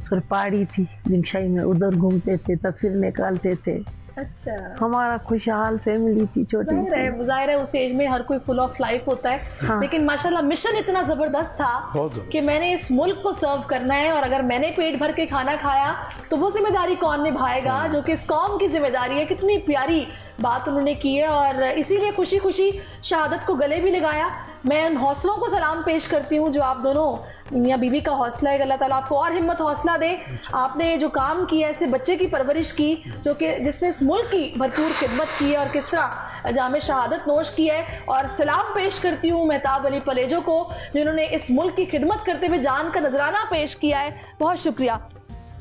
फिर पहाड़ी थी रिक्शाई में, उधर घूमते थे, तस्वीर निकालते थे। अच्छा। हमारा खुशहाल फैमिली थी, छोटी सी। जाहिर है उस एज में हर कोई फुल ऑफ लाइफ होता है। हाँ। लेकिन माशाल्लाह मिशन इतना जबरदस्त था कि मैंने इस मुल्क को सर्व करना है, और अगर मैंने पेट भर के खाना खाया तो वो जिम्मेदारी कौन निभाएगा, जो कि इस कौम की जिम्मेदारी है। कितनी प्यारी बात उन्होंने की है, और इसीलिए खुशी खुशी शहादत को गले भी लगाया। मैं उन हौसलों को सलाम पेश करती हूँ जो आप दोनों मियाँ बीवी का हौसला है। अल्लाह ताला आपको और हिम्मत हौसला दे। आपने जो काम किया, ऐसे बच्चे की परवरिश की जो कि जिसने इस मुल्क की भरपूर खिदमत की है और किस तरह जामे शहादत नोश की है। और सलाम पेश करती हूँ मेहताब अली पलेजो को जिन्होंने इस मुल्क की खिदमत करते हुए जान का नजराना पेश किया है। बहुत शुक्रिया।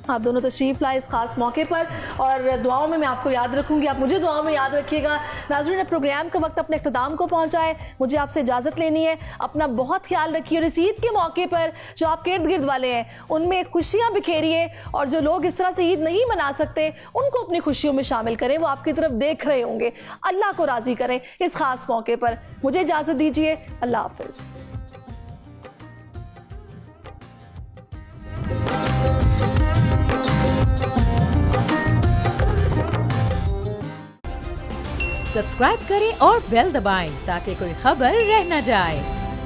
आप दोनों तशरीफ़ लाए इस खास मौके पर और दुआओं में मैं आपको याद रखूंगी, आप मुझे दुआओं में याद रखिएगा। नाज़रीन, प्रोग्राम का वक्त अपने इख्तिताम को पहुंचा है, मुझे आपसे इजाज़त लेनी है। अपना बहुत ख्याल रखिए और इस ईद के मौके पर जो आपके इर्द गिर्द वाले हैं उनमें खुशियाँ बिखेरिए और जो लोग इस तरह से ईद नहीं मना सकते उनको अपनी खुशियों में शामिल करें। वो आपकी तरफ देख रहे होंगे। अल्लाह को राज़ी करें इस खास मौके पर। मुझे इजाज़त दीजिए। अल्लाह हाफ़िज़। सब्सक्राइब करें और बेल दबाएं ताकि कोई खबर रह न जाए।